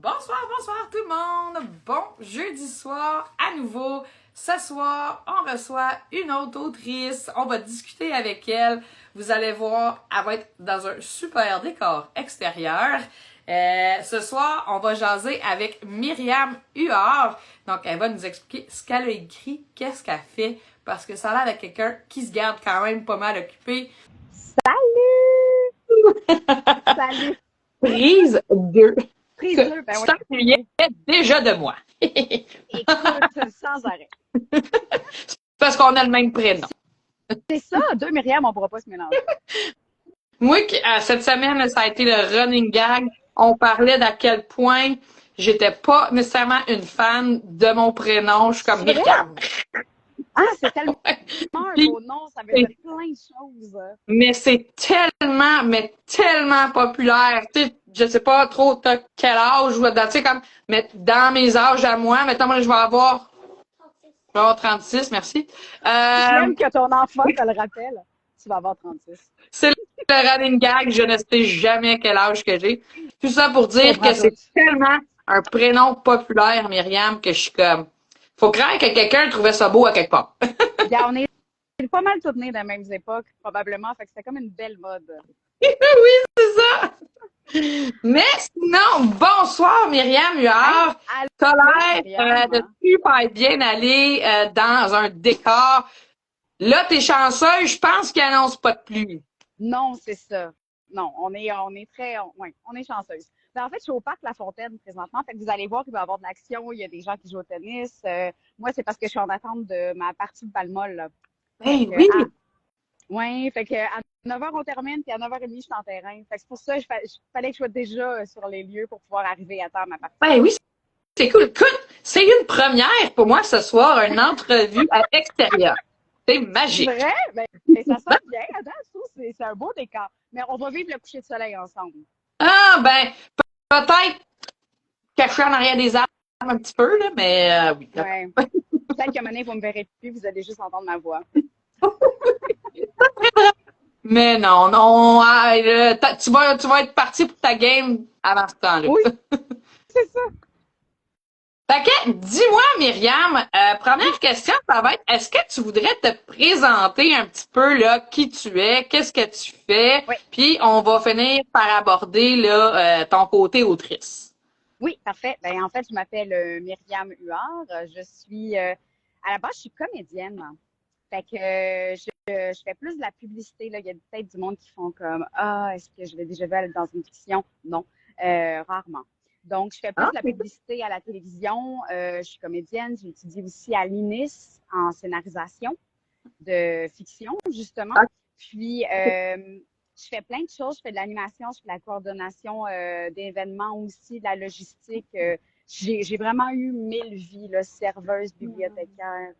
Bonsoir tout le monde! Bon jeudi soir, à nouveau. Ce soir, on reçoit une autre autrice. On va discuter avec elle. Vous allez voir, elle va être dans un super décor extérieur. Ce soir, on va jaser avec Myriam Huard. Donc, elle va nous expliquer ce qu'elle a écrit, qu'est-ce qu'elle fait, parce que ça a l'air de quelqu'un qui se garde quand même pas mal occupé. Salut! Salut! Prise 2. Prise 2, ben Tu oui. t'ennuyais déjà de moi. Écoute, sans arrêt. Parce qu'on a le même prénom. C'est ça, deux Myriam, on pourra pas se mélanger. Moi, cette semaine, ça a été le running gag. On parlait d'à quel point j'étais pas nécessairement une fan de mon prénom. Je suis comme C'est vrai? Myriam. Ah, c'est tellement un Puis, beau nom, ça veut dire plein de choses. mais c'est tellement populaire. Tu sais, je sais pas trop t'as quel âge ou tu sais, comme, mais dans mes âges à moi, mettons, moi, je vais avoir 36, merci. J'aime que ton enfant te le rappelle. Tu vas avoir 36. C'est le running gag, je ne sais jamais quel âge que j'ai. Tout ça pour dire que c'est tellement un prénom populaire, Myriam, que je suis comme... Faut craindre que quelqu'un trouvait ça beau à quelque part. Bien, on est pas mal tous nés dans les mêmes époques, probablement. Fait que c'était comme une belle mode. Oui, c'est ça! Mais sinon, bonsoir Myriam Huard. Hey, T'as allô, l'air Myriam, de super bien aller dans un décor. Là, t'es chanceuse, je pense qu'il annonce pas de pluie. Non, c'est ça. Non, on est très, ouais, on est chanceuse. Ben, en fait, je suis au parc La Fontaine présentement. Fait que vous allez voir, il va y avoir de l'action. Il y a des gens qui jouent au tennis. Moi, c'est parce que je suis en attente de ma partie de balle molle, là. Ben Que, oui! ouais, fait que à 9h, on termine, puis à 9h30, je suis en terrain. Fait que c'est pour ça qu'il fallait que je sois déjà sur les lieux pour pouvoir arriver à temps à ma partie. Ben oui, c'est cool. Écoute, c'est une première pour moi ce soir, une entrevue à l'extérieur. C'est magique. Vrai? Ben, ça sent bien. Attends, je trouve que c'est un beau décor. Mais on va vivre le coucher de soleil ensemble. Ah, ben, peut-être caché en arrière des arbres un petit peu, là, mais oui. Ouais. Peut-être qu'à un moment donné, vous me verrez plus, vous allez juste entendre ma voix. Mais non, non, tu vas être parti pour ta game avant ce temps-là. Oui, c'est ça. Fait que, dis-moi, Myriam, première question, ça va être, est-ce que tu voudrais te présenter un petit peu, là, qui tu es, qu'est-ce que tu fais, Oui. puis on va finir par aborder, là, ton côté autrice. Oui, parfait. Ben, en fait, je m'appelle Myriam Huard. Je suis, à la base, je suis comédienne. Fait que je fais plus de la publicité. Là. Il y a peut-être du monde qui font comme Ah, est-ce que je vais déjà aller dans une fiction? Non, rarement. Donc, je fais plus de la publicité à la télévision. Je suis comédienne. J'étudie aussi à l'INIS en scénarisation de fiction, justement. Puis, je fais plein de choses. Je fais de l'animation, je fais de la coordination d'événements aussi, de la logistique. J'ai vraiment eu 1000 vies, là, serveuse, bibliothécaire.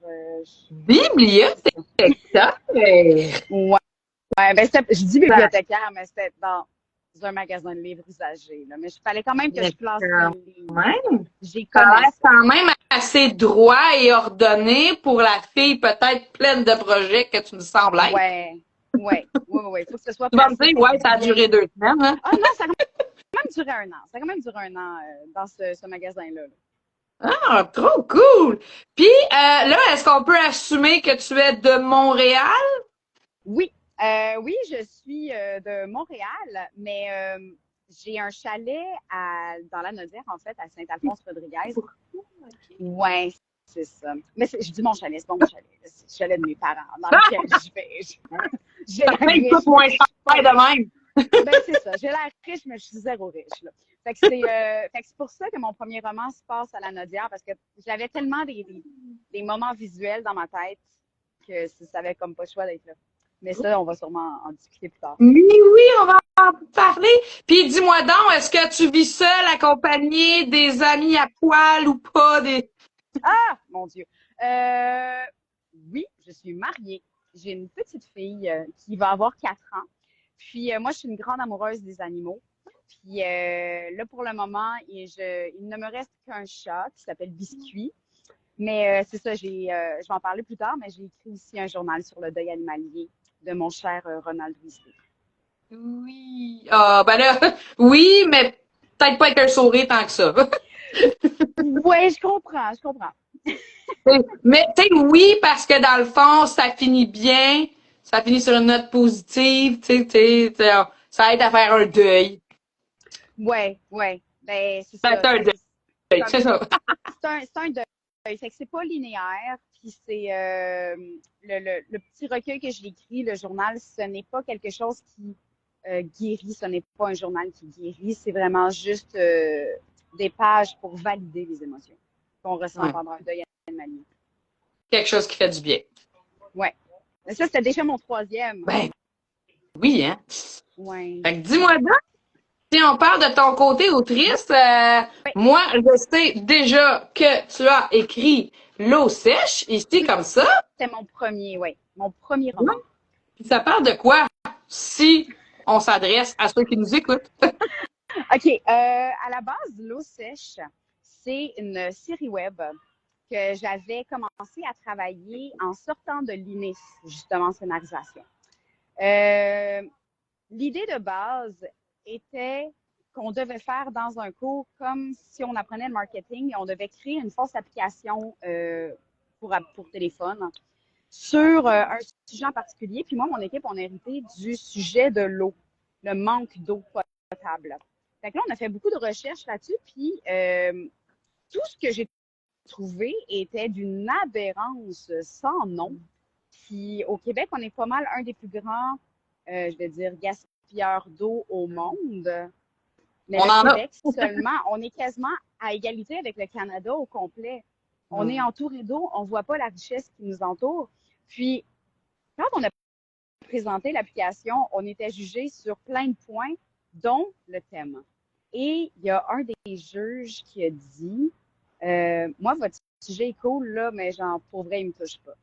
Bibliothécaire? Ouais. Ouais, ben, je dis bibliothécaire, mais c'était dans un magasin de livres usagés. Là. Mais il fallait quand même que je place mes livres. J'ai quand même assez droit et ordonné pour la fille peut-être pleine de projets que tu me sembles être. Ouais. Faut que ce soit tu vas me dire, ouais, ça a duré 2 semaines. Hein? Ah non, ça a quand même duré un an. Ça a quand même duré un an dans ce magasin-là. Ah, trop cool! Puis là, est-ce qu'on peut assumer que tu es de Montréal? Oui. Oui, je suis de Montréal, mais j'ai un chalet dans la Nodière, en fait, à Saint-Alphonse-Rodriguez. Ouais, c'est ça. Mais je dis mon chalet, c'est pas mon chalet. C'est le chalet de mes parents dans lequel je vais. J'ai Ça fait tout moins cher de même. Ben, c'est ça. J'ai l'air riche, mais je suis zéro riche. Là. Fait que c'est pour ça que mon premier roman se passe à la Nodière, parce que j'avais tellement des moments visuels dans ma tête que ça avait comme pas le choix d'être là. Mais ça, on va sûrement en discuter plus tard. Oui, on va en parler. Puis dis-moi donc, est-ce que tu vis seule, accompagnée, des amis à poil ou pas? Ah, mon Dieu. Oui, je suis mariée. J'ai une petite fille qui va avoir 4 ans. Puis moi, je suis une grande amoureuse des animaux. Puis là, pour le moment, il ne me reste qu'un chat qui s'appelle Biscuit. Mais c'est ça, je vais en parler plus tard, mais j'ai écrit aussi un journal sur le deuil animalier de mon cher Ronald Weasley. Oui. Ah, ben là, oui, mais peut-être pas avec un sourire tant que ça. Ouais, je comprends, je comprends. Mais tu sais, oui, parce que dans le fond, ça finit bien, ça finit sur une note positive, ça aide à faire un deuil. Ouais, ouais. Ben, c'est C'est ça. un deuil, Comme, c'est ça. c'est un deuil. Fait que c'est pas linéaire. Puis c'est le petit recueil que j'ai écrit, le journal, ce n'est pas quelque chose qui guérit. Ce n'est pas un journal qui guérit. C'est vraiment juste des pages pour valider les émotions qu'on ressent Ouais. pendant un deuil animalier. Quelque chose qui fait du bien. Ouais. Mais ça, c'était déjà mon troisième. Ben oui, hein. Ouais. Fait que dis-moi donc, si on parle de ton côté autrice, moi, je sais déjà que tu as écrit L'eau sèche, ici, comme ça. C'était mon premier, ouais. Mon premier roman. Puis ça parle de quoi si on s'adresse à ceux qui nous écoutent? OK. À la base, L'eau sèche, c'est une série web que j'avais commencé à travailler en sortant de l'INIS, justement, en scénarisation. L'idée de base était qu'on devait faire dans un cours comme si on apprenait le marketing et on devait créer une fausse application pour téléphone sur un sujet en particulier. Puis moi, mon équipe, on a hérité du sujet de l'eau, le manque d'eau potable. Fait que là, on a fait beaucoup de recherches là-dessus, puis tout ce que j'ai trouvé était d'une aberrance sans nom. Puis au Québec, on est pas mal un des plus grands, je vais dire, gaspilleurs d'eau au monde. Mais On le en a. Québec seulement, on est quasiment à égalité avec le Canada au complet. On est entouré d'eau, on voit pas la richesse qui nous entoure. Puis, quand on a présenté l'application, on était jugé sur plein de points, dont le thème. Et il y a un des juges qui a dit moi, votre sujet est cool, là, mais genre, pour vrai, il me touche pas.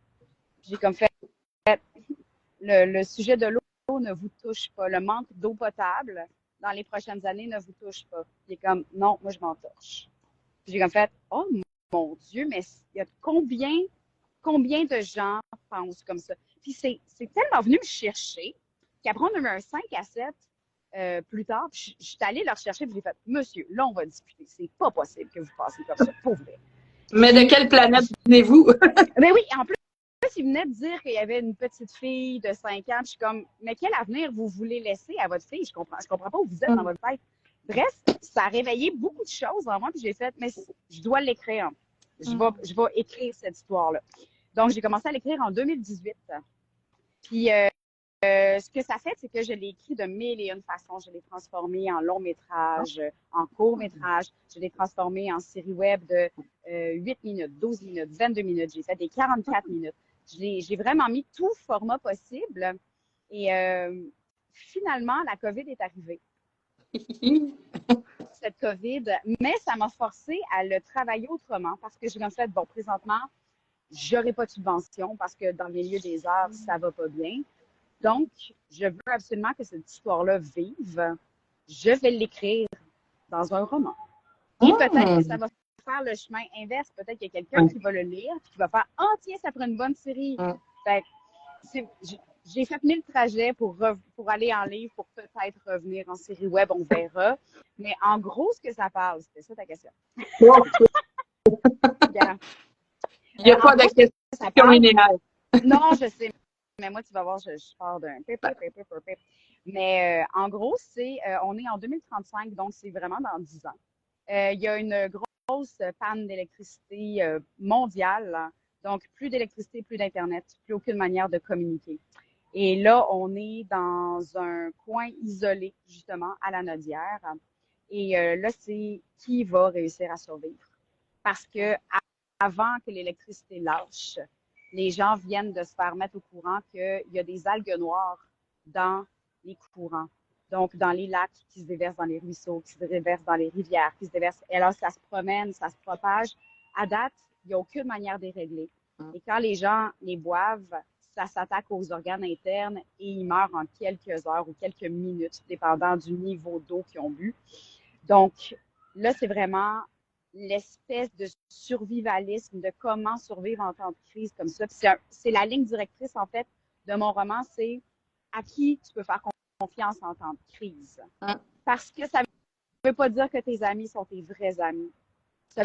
J'ai comme fait le sujet de l'eau ne vous touche pas. Le manque d'eau potable dans les prochaines années ne vous touche pas. Il est comme non, moi, je m'en touche. J'ai comme fait oh mon Dieu, mais il y a combien de gens pensent comme ça? Puis c'est tellement venu me chercher qu'après, on a eu un 5 à 7 plus tard. Puis je suis allée le rechercher et j'ai fait monsieur, là, on va discuter. C'est pas possible que vous passiez comme ça, pour vrai. Mais de Puis, quelle planète venez-vous? ben oui, en plus, il venait de dire qu'il y avait une petite fille de 5 ans. Puis je suis comme, mais quel avenir vous voulez laisser à votre fille? Je comprends pas où vous êtes dans votre tête. Bref, ça a réveillé beaucoup de choses en moi. Puis j'ai fait, mais je dois l'écrire. Je vais écrire cette histoire-là. Donc, j'ai commencé à l'écrire en 2018. Puis, ce que ça fait, c'est que je l'ai écrit de mille et une façons. Je l'ai transformé en long métrage, en court métrage. Je l'ai transformé en série web de 8 minutes, 12 minutes, 22 minutes. J'ai fait des 44 minutes. J'ai vraiment mis tout format possible. Et finalement, la COVID est arrivée. Cette COVID, mais ça m'a forcé à le travailler autrement parce que j'ai fait, bon, présentement, j'aurai pas de subvention parce que dans le milieu des arts, ça va pas bien. Donc, je veux absolument que cette histoire-là vive. Je vais l'écrire dans un roman. Et peut-être que ça va faire le chemin inverse. Peut-être qu'il y a quelqu'un qui va le lire et qui va faire « Oh, tiens, ça prend une bonne série. » Fait que j'ai fait 1000 trajets pour aller en livre, pour peut-être revenir en série web, on verra. Mais en gros, ce que ça parle, c'était ça ta question. Yeah. Il n'y a pas de question linéaire. Non, je sais. Mais moi, tu vas voir, je pars d'un paper. Mais en gros, on est en 2035, donc c'est vraiment dans 10 ans. Il y a une grosse panne d'électricité mondiale. Là. Donc, plus d'électricité, plus d'Internet, plus aucune manière de communiquer. Et là, on est dans un coin isolé, justement, à la Nodière. Et là, c'est qui va réussir à survivre. Parce que avant que l'électricité lâche, les gens viennent de se faire mettre au courant qu'il y a des algues noires dans les courants. Donc, dans les lacs qui se déversent dans les ruisseaux, qui se déversent dans les rivières, qui se déversent. Et alors, ça se promène, ça se propage. À date, il n'y a aucune manière de les régler. Et quand les gens les boivent, ça s'attaque aux organes internes et ils meurent en quelques heures ou quelques minutes, dépendant du niveau d'eau qu'ils ont bu. Donc, là, c'est vraiment l'espèce de survivalisme, de comment survivre en temps de crise comme ça. C'est la ligne directrice, en fait, de mon roman, c'est à qui tu peux faire confiance en temps de crise. Parce que ça veut pas dire que tes amis sont tes vrais amis. Ça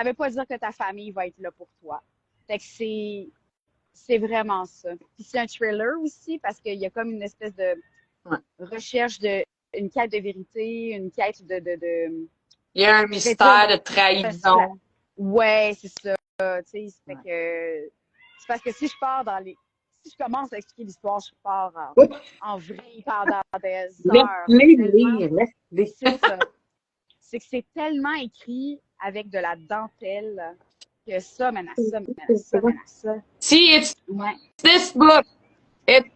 veut pas dire que ta famille va être là pour toi. Fait que c'est vraiment ça. Puis c'est un thriller aussi parce qu'il y a comme une espèce de recherche une quête de vérité, une quête Il y a un mystère de trahison. Ouais, c'est ça. Tu sais, fait que c'est parce que si je commence à expliquer l'histoire, je pars en vrille pendant des heures. Laisse-les. C'est ça. C'est que c'est tellement écrit avec de la dentelle que ça mène à ça, mène à ça, mène à ça. See, it's this book. It's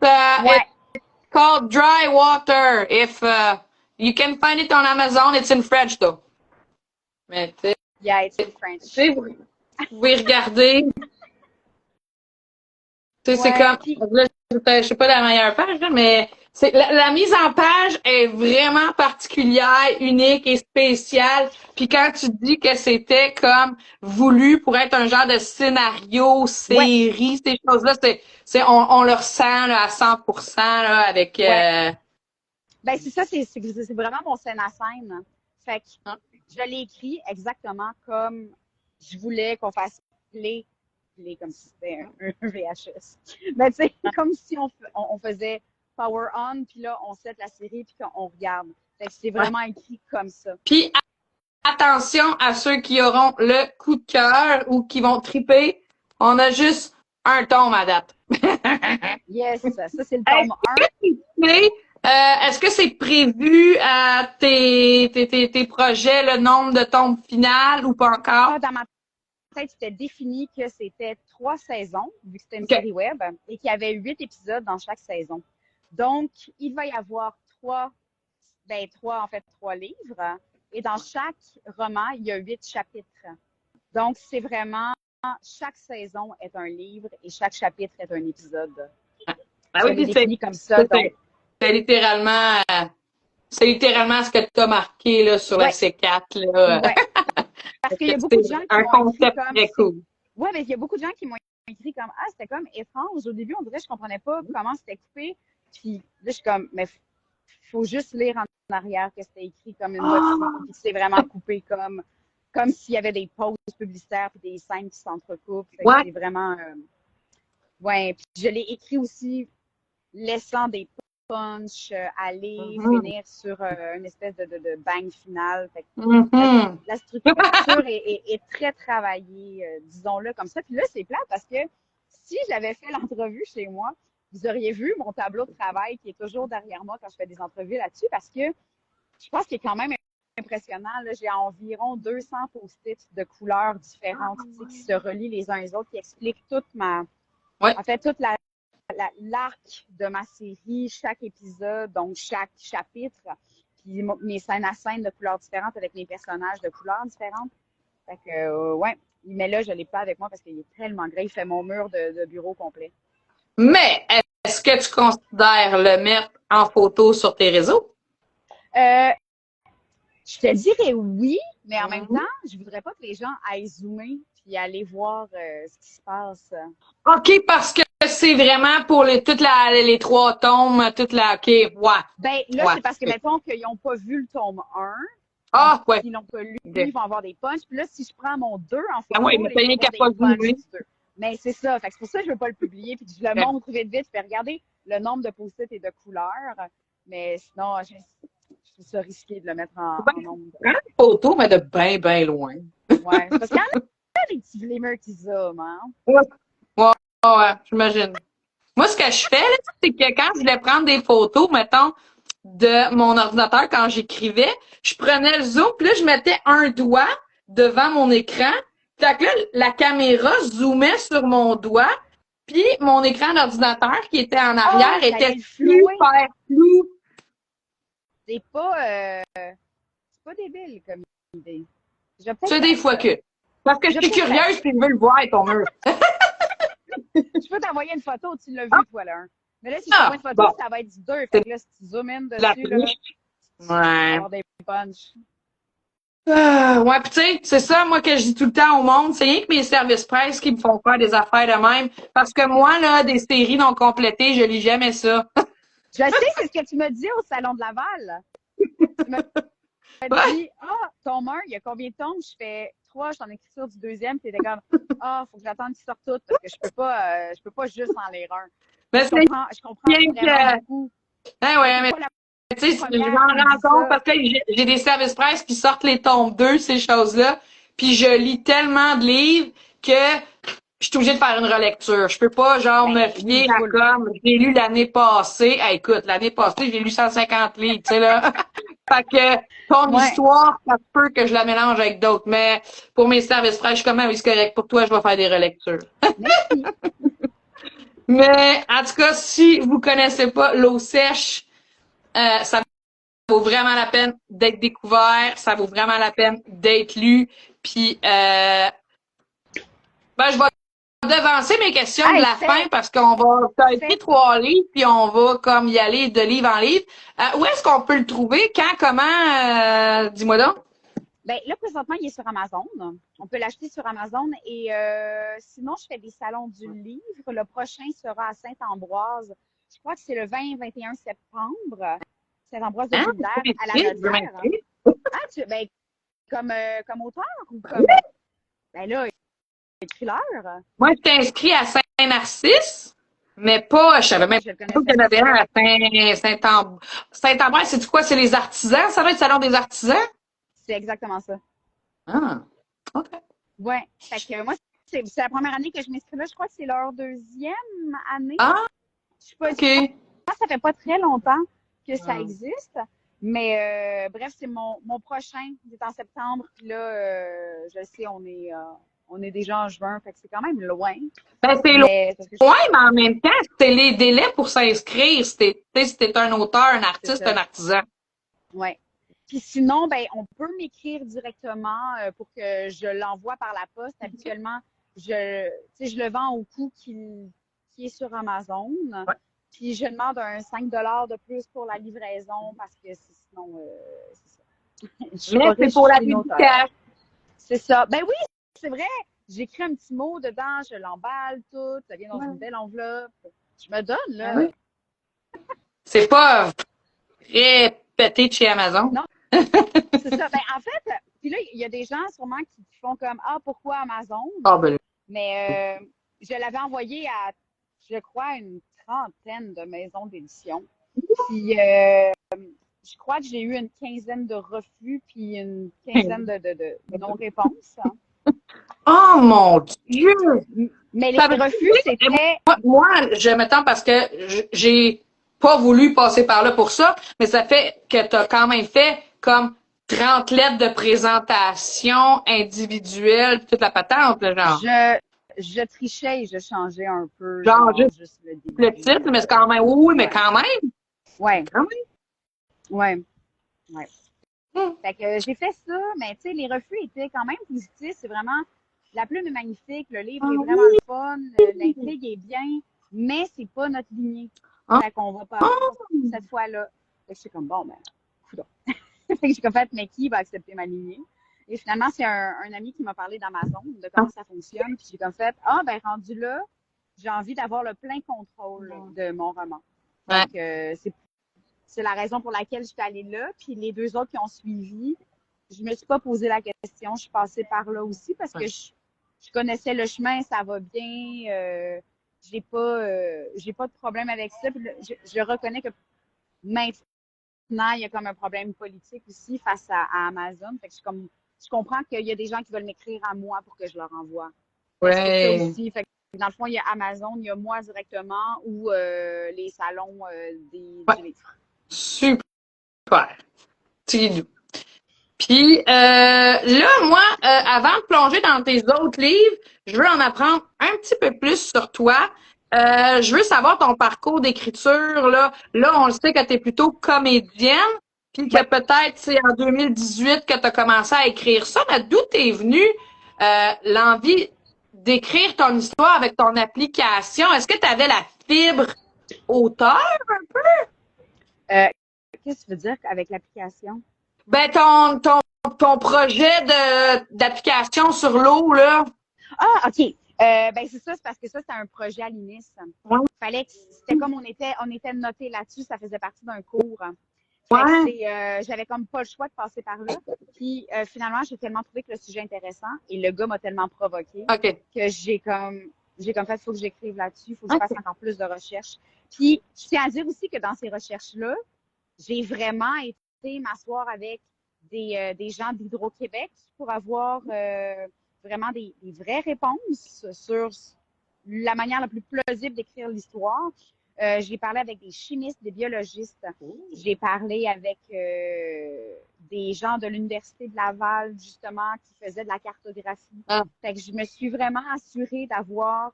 called Dry Water. If you can find it on Amazon, it's in French though. Mais tu sais, Yeah, it's in French. vous pouvez regarder. Tu sais, c'est comme, là, je sais pas la meilleure page, là, mais c'est la mise en page est vraiment particulière, unique et spéciale. Puis quand tu dis que c'était comme voulu pour être un genre de scénario, série, ces choses-là, on le ressent là, à 100% là, avec. Ben c'est ça, c'est vraiment mon scène à scène. Fait que je l'ai écrit exactement comme je voulais qu'on fasse play comme si c'était un VHS. Ben, tu sais, comme si on faisait Power On, puis là, on set la série, puis qu'on regarde. Fait que c'est vraiment écrit comme ça. Puis, attention à ceux qui auront le coup de cœur ou qui vont triper. On a juste un tome à date. Yes, ça c'est le tome 1. Est-ce que c'est prévu à tes projets, le nombre de tomes final ou pas encore? Dans ma tête, c'était défini que c'était 3 saisons, vu que c'était une série web, et qu'il y avait 8 épisodes dans chaque saison. Donc, il va y avoir 3 livres. Et dans chaque roman, il y a 8 chapitres. Donc, c'est vraiment, chaque saison est un livre et chaque chapitre est un épisode. Oui, défini comme ça. C'est littéralement ce que tu as marqué là, sur la C4. Là. Ouais. Parce qu'il y a beaucoup de gens qui un concept très cool. Oui, mais il y a beaucoup de gens qui m'ont écrit comme c'était comme étrange. Au début, on dirait que je comprenais pas comment c'était coupé. Puis là, je suis comme, mais faut juste lire en arrière que c'était écrit comme une moitié, puis c'est vraiment coupé comme s'il y avait des pauses publicitaires puis des scènes qui s'entrecoupent. C'est vraiment puis je l'ai écrit aussi laissant des punch, aller finir sur une espèce de bang final. Fait que la structure est très travaillée, disons-le comme ça. Puis là, c'est plate parce que si j'avais fait l'entrevue chez moi, vous auriez vu mon tableau de travail qui est toujours derrière moi quand je fais des entrevues là-dessus parce que je pense qu'il est quand même impressionnant. Là, j'ai environ 200 post-it de couleurs différentes qui se relient les uns les autres, qui expliquent toute toute l'arc de ma série, chaque épisode, donc chaque chapitre, puis mes scènes à scène de couleurs différentes avec mes personnages de couleurs différentes. Fait que, mais là, je ne l'ai pas avec moi parce qu'il est tellement gris. Il fait mon mur de bureau complet. Mais est-ce que tu considères le mettre en photo sur tes réseaux? Je te dirais oui, mais en même temps, je voudrais pas que les gens aillent zoomer puis aller voir ce qui se passe. OK, parce que c'est vraiment pour les 3 tomes, Ben, là, c'est parce que, mettons, qu'ils n'ont pas vu le tome 1. S'ils l'ont pas lu, ils vont avoir des punchs. Puis là, si je prends mon 2 en photo, mais t'as rien qu'à pas zoomer. Mais c'est ça. Fait que c'est pour ça que je veux pas le publier puis que je le montre vite. Je vais regarder le nombre de post-it et de couleurs. Mais sinon, je trouve ça risqué de le mettre en nombre. Prends une photo, mais de bien, bien loin. Ouais, parce qu'il y en a des petits glimmers qui zooment, hein? Ouais, j'imagine. Moi, ce que je fais, là, c'est que quand je voulais prendre des photos, mettons, de mon ordinateur quand j'écrivais, je prenais le zoom, puis là, je mettais un doigt devant mon écran. Fait que là, la caméra zoomait sur mon doigt, puis mon écran d'ordinateur qui était en arrière était super flou. C'est pas débile comme idée. C'est des fois que. Parce que je suis curieuse puis je veux le voir, ton mur. Je peux t'envoyer une photo, tu l'as vu, toi, là. Mais là, si je t'envoie une photo, ça va être du 2. Fait que là, si tu zoomes in dessus, là, tu vas avoir des punchs. Ouais, pis tu sais, c'est ça, moi, que je dis tout le temps au monde, c'est rien que mes services presse qui me font faire des affaires de même. Parce que moi, là, des séries non complétées, je lis jamais ça. Je sais, c'est ce que tu m'as dit au Salon de Laval. dit, tome 1, il y a combien de tomes? Je fais 3, je suis en écriture du deuxième, puis t'étais comme, faut que j'attende qu'ils sortent toutes, parce que je peux pas juste en lire un. Mais Je comprends bien vraiment beaucoup. ouais, mais tu sais, je m'en rends compte parce que j'ai des services presse qui sortent les tomes 2, ces choses-là, puis je lis tellement de livres que je suis obligée de faire une relecture. Je peux pas, genre, me fier à comme, j'ai lu l'année passée. Écoute, l'année passée, j'ai lu 150 livres, tu sais, là. Fait que, ton histoire, ça se peut que je la mélange avec d'autres, mais pour mes services presse, je suis quand même, oui, c'est correct. Pour toi, je vais faire des relectures. Merci. Mais, en tout cas, si vous connaissez pas L'eau sèche, ça vaut vraiment la peine d'être découvert, ça vaut vraiment la peine d'être lu, puis je vais devancer mes questions de la fin parce qu'on va t'as écrit 3 livres puis on va comme y aller de livre en livre. Où est-ce qu'on peut le trouver? Quand? Comment? Dis-moi donc. Ben là, présentement, il est sur Amazon. On peut l'acheter sur Amazon. Et sinon, je fais des salons du livre. Le prochain sera à Saint-Ambroise. Je crois que c'est le 20-21 septembre. Saint-Ambroise de Villiers à la Nodière. Ben, comme auteur ou comme. Ben là, écris-leur. Moi, je t'ai inscrit à Saint-Narcisse, mais pas, je savais même pas qu'il y en avait un à Saint-Ambroise. Saint-Ambroise, c'est quoi? C'est les artisans? Ça va être le salon des artisans? C'est exactement ça. Ah, OK. Ouais. Fait que moi, c'est la première année que je m'inscris là. Je crois que c'est leur 2e année. Ah, je suis pas OK. Ça fait pas très longtemps que ça existe. Mais bref, c'est mon prochain. C'est en septembre. Puis là, je sais, on est déjà en juin. Fait que c'est quand même loin. Ben, c'est loin, mais en même temps, c'est les délais pour s'inscrire. Si t'es un auteur, un artiste, un artisan. Oui. Puis sinon, ben, on peut m'écrire directement pour que je l'envoie par la poste. Habituellement, je le vends au coût qui est sur Amazon. Ouais. Puis je demande un 5 de plus pour la livraison parce que sinon, c'est ça. Mais c'est pour la dédicace. C'est ça. Ben oui, c'est vrai. J'écris un petit mot dedans, je l'emballe tout, ça vient dans une belle enveloppe. Je me donne, là. Oui. C'est pas très pété de chez Amazon. Non. C'est ça. Ben, en fait, puis là, il y a des gens sûrement qui font comme pourquoi Amazon? Mais je l'avais envoyé à, je crois, une 30aine de maisons d'édition. Puis je crois que j'ai eu une 15aine de refus puis une 15aine de non-réponses. Oh mon Dieu! Mais les refus, c'était. Moi, je m'attends parce que j'ai pas voulu passer par là pour ça, mais ça fait que tu as quand même fait comme 30 lettres de présentation individuelle, toute la patente, genre. Je trichais et je changeais un peu. Genre juste le titre, mais c'est quand même, oui, mais quand même. Ouais. Quand même. Ouais. Fait que j'ai fait ça, mais tu sais, les refus étaient quand même positifs. C'est vraiment, la plume est magnifique, le livre est vraiment le fun, l'intrigue est bien, mais c'est pas notre lignée. Fait qu'on va pas cette fois-là. Fait que je suis comme, bon, ben, coudonc. Fait que j'ai comme fait, mais qui va accepter ma lignée? Et finalement, c'est un ami qui m'a parlé d'Amazon, de comment ça fonctionne. Puis j'ai comme fait, ben, rendu là, j'ai envie d'avoir le plein contrôle de mon roman. Donc, c'est la raison pour laquelle je suis allée là. Puis les 2 autres qui ont suivi, je me suis pas posé la question. Je suis passée par là aussi parce que je connaissais le chemin, ça va bien. J'ai pas de problème avec ça. Puis je reconnais que maintenant, il y a comme un problème politique aussi face à Amazon. Fait que je comprends qu'il y a des gens qui veulent m'écrire à moi pour que je leur envoie. Ouais. Ça aussi. Fait que dans le fond, il y a Amazon, il y a moi directement ou les salons du livre. Super. Puis là, moi, avant de plonger dans tes autres livres, je veux en apprendre un petit peu plus sur toi. Je veux savoir ton parcours d'écriture. Là, on le sait que tu es plutôt comédienne, puis que peut-être c'est en 2018 que tu as commencé à écrire ça. Mais d'où t'es venue l'envie d'écrire ton histoire avec ton application? Est-ce que tu avais la fibre auteur un peu? Qu'est-ce que tu veux dire avec l'application? Ben, ton projet d'application sur l'eau, là. Ah, OK. Ben, c'est ça, c'est parce que ça, c'était un projet à l'UNIS. Ouais. C'était comme on était noté là-dessus, ça faisait partie d'un cours. Fait que Ouais. j'avais comme pas le choix de passer par là. Puis finalement, j'ai tellement trouvé que le sujet intéressant et le gars m'a tellement provoqué OK. que j'ai comme fait, il faut que j'écrive là-dessus, il faut que je fasse OK. encore plus de recherches. Puis je tiens à dire aussi que dans ces recherches-là, j'ai vraiment été m'asseoir avec des gens d'Hydro-Québec pour avoir vraiment des vraies réponses sur la manière la plus plausible d'écrire l'histoire. J'ai parlé avec des chimistes, des biologistes. J'ai parlé avec des gens de l'Université de Laval, justement, qui faisaient de la cartographie. Ah. Fait que je me suis vraiment assurée d'avoir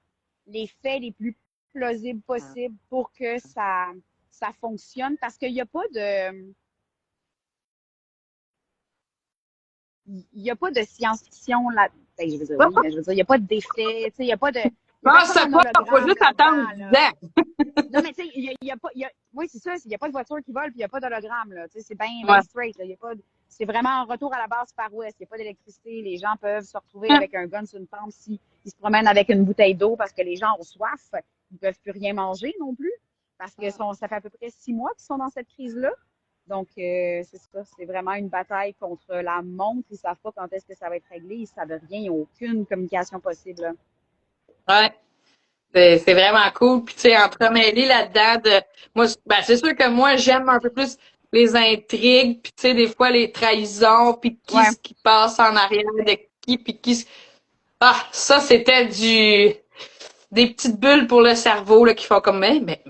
les faits les plus plausibles possibles pour que ça fonctionne. Parce qu'il n'y a pas de... Il n'y a pas de science-fiction là. Ben, je veux dire, oui, mais je veux dire, il n'y a pas d'effet, il n'y a pas de. Il n'y a Pense personne en pas, faut hologramme juste attendre là-dedans, 10 là. ans. Non, mais tu sais, il y a pas. Oui, c'est ça, il n'y a pas de voiture qui vole, puis il n'y a pas d'hologramme, là. C'est bien Ouais. ben straight, là. Il y a pas c'est vraiment un retour à la base Far West. Il n'y a pas d'électricité. Les gens peuvent se retrouver avec un gun sur une tempe s'ils se promènent avec une bouteille d'eau parce que les gens ont soif. Ils ne peuvent plus rien manger non plus. Parce que ça fait à peu près 6 mois qu'ils sont dans cette crise-là. Donc, c'est ça. C'est vraiment une bataille contre la montre. Ils ne savent pas quand est-ce que ça va être réglé. Ils ne savent rien. Ils n'ont aucune communication possible, là. Ouais. C'est vraiment cool. Puis, tu sais, entremêler là-dedans de, moi, ben, c'est sûr que moi, j'aime un peu plus les intrigues, puis tu sais, des fois, les trahisons, puis qui Ouais. ce qui passe en arrière de qui, puis qui. Ah, ça, c'était des petites bulles pour le cerveau, là, qui font comme, mais.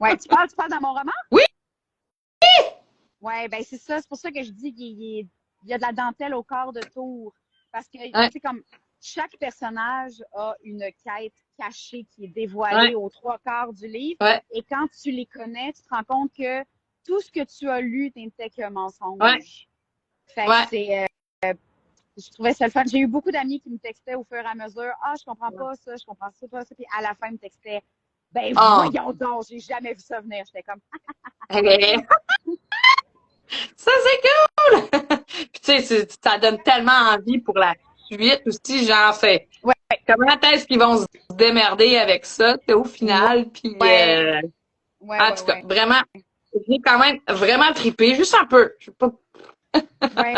Ouais. Tu parles dans mon roman? Oui! Ouais, ben c'est ça. C'est pour ça que je dis qu'il y a de la dentelle au corps de Tour. Parce que, tu Ouais, sais, comme chaque personnage a une quête cachée qui est dévoilée ouais, aux 3 quarts du livre. ouais, Et quand tu les connais, tu te rends compte que tout ce que tu as lu n'était qu'un ouais, mensonge. Fait que ouais. je trouvais ça le fun. J'ai eu beaucoup d'amis qui me textaient au fur et à mesure. Ah, je comprends pas ça, je comprends ça, pas ça. Puis à la fin, ils me textaient, ben Oh! voyons donc, j'ai jamais vu ça venir. J'étais comme, Ça, c'est cool! Puis, tu sais, ça donne tellement envie pour la suite aussi, genre, c'est ouais, comment est-ce qu'ils vont se démerder avec ça, tu sais, au final, puis ouais, ouais, en ouais, tout cas, ouais. vraiment, j'ai quand même vraiment trippé, juste un peu, je sais pas, Ouais.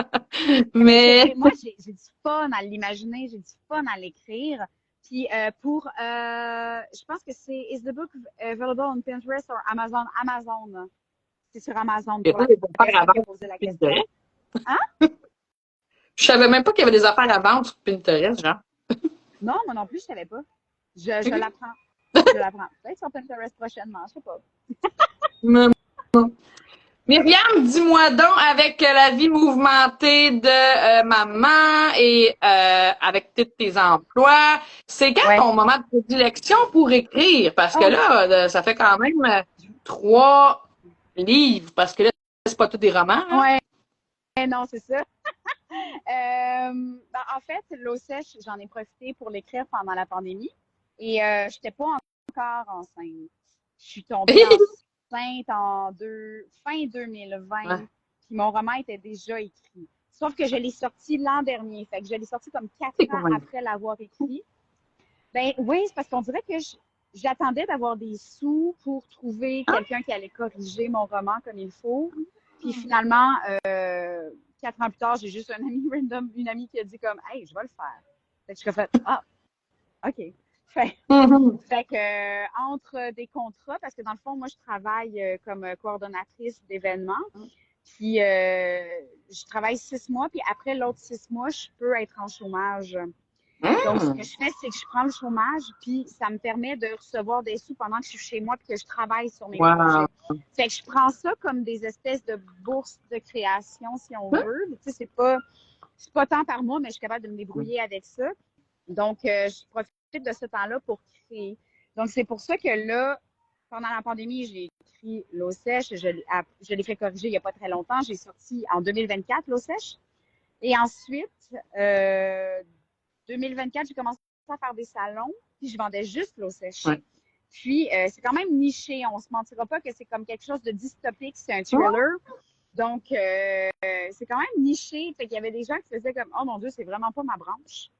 Mais pour mais vrai, moi, j'ai du fun à l'imaginer, j'ai du fun à l'écrire. Puis je pense que c'est Is the book available on Pinterest or Amazon? Amazon. C'est sur Amazon il y a pour pas la des affaires à personne qui a vendre posé sur la question. Pinterest. Hein? Je savais même pas qu'il y avait des affaires à vendre sur Pinterest, genre. Non, moi non plus, je savais pas. Je Ok. l'apprends. Je l'apprends. Peut-être sur Pinterest prochainement, je sais pas. Mais- Myriam, dis-moi donc, avec la vie mouvementée de maman et avec tous tes emplois, c'est quand Ouais. ton moment de prédilection pour écrire? Parce que Oh, là, ça fait quand même 3 livres, parce que là, c'est pas tous des romans, là. ouais. Non, c'est ça. En fait, l'eau sèche, j'en ai profité pour l'écrire pendant la pandémie et je n'étais pas encore enceinte. Je suis tombée enceinte fin 2020, Ouais, puis mon roman était déjà écrit. Sauf que je l'ai sorti l'an dernier, fait que je l'ai sorti comme quatre c'est quand ans même. après l'avoir écrit. Ben oui, c'est parce qu'on dirait que j'attendais d'avoir des sous pour trouver Hein? quelqu'un qui allait corriger mon roman comme il faut. Puis finalement, 4 ans plus tard, j'ai juste un ami random, une amie qui a dit comme, hey, je vais le faire. Fait que je suis fait, ah, ok. Fait, Mhm. fait que entre des contrats, parce que dans le fond, moi, je travaille comme coordonnatrice d'événements. Puis je travaille 6 mois, puis après l'autre 6 mois, je peux être en chômage. Donc, ce que Hum. je fais, c'est que je prends le chômage, puis ça me permet de recevoir des sous pendant que je suis chez moi, puis que je travaille sur mes Wow. projets. Fait que je prends ça comme des espèces de bourses de création, si on veut. Tu sais, c'est pas tant par mois, mais je suis capable de me débrouiller avec ça. Donc, je profite de ce temps-là pour créer. Donc, c'est pour ça que là, pendant la pandémie, j'ai écrit L'eau sèche. Je l'ai fait corriger il n'y a pas très longtemps. J'ai sorti en 2024 L'eau sèche. Et ensuite, 2024, j'ai commencé à faire des salons, puis je vendais juste l'eau sèche. Ouais. Puis, c'est quand même niché. On se mentira pas que c'est comme quelque chose de dystopique, c'est un Oh. thriller. Donc, c'est quand même niché. Fait qu'il y avait des gens qui faisaient comme, oh mon Dieu, c'est vraiment pas ma branche.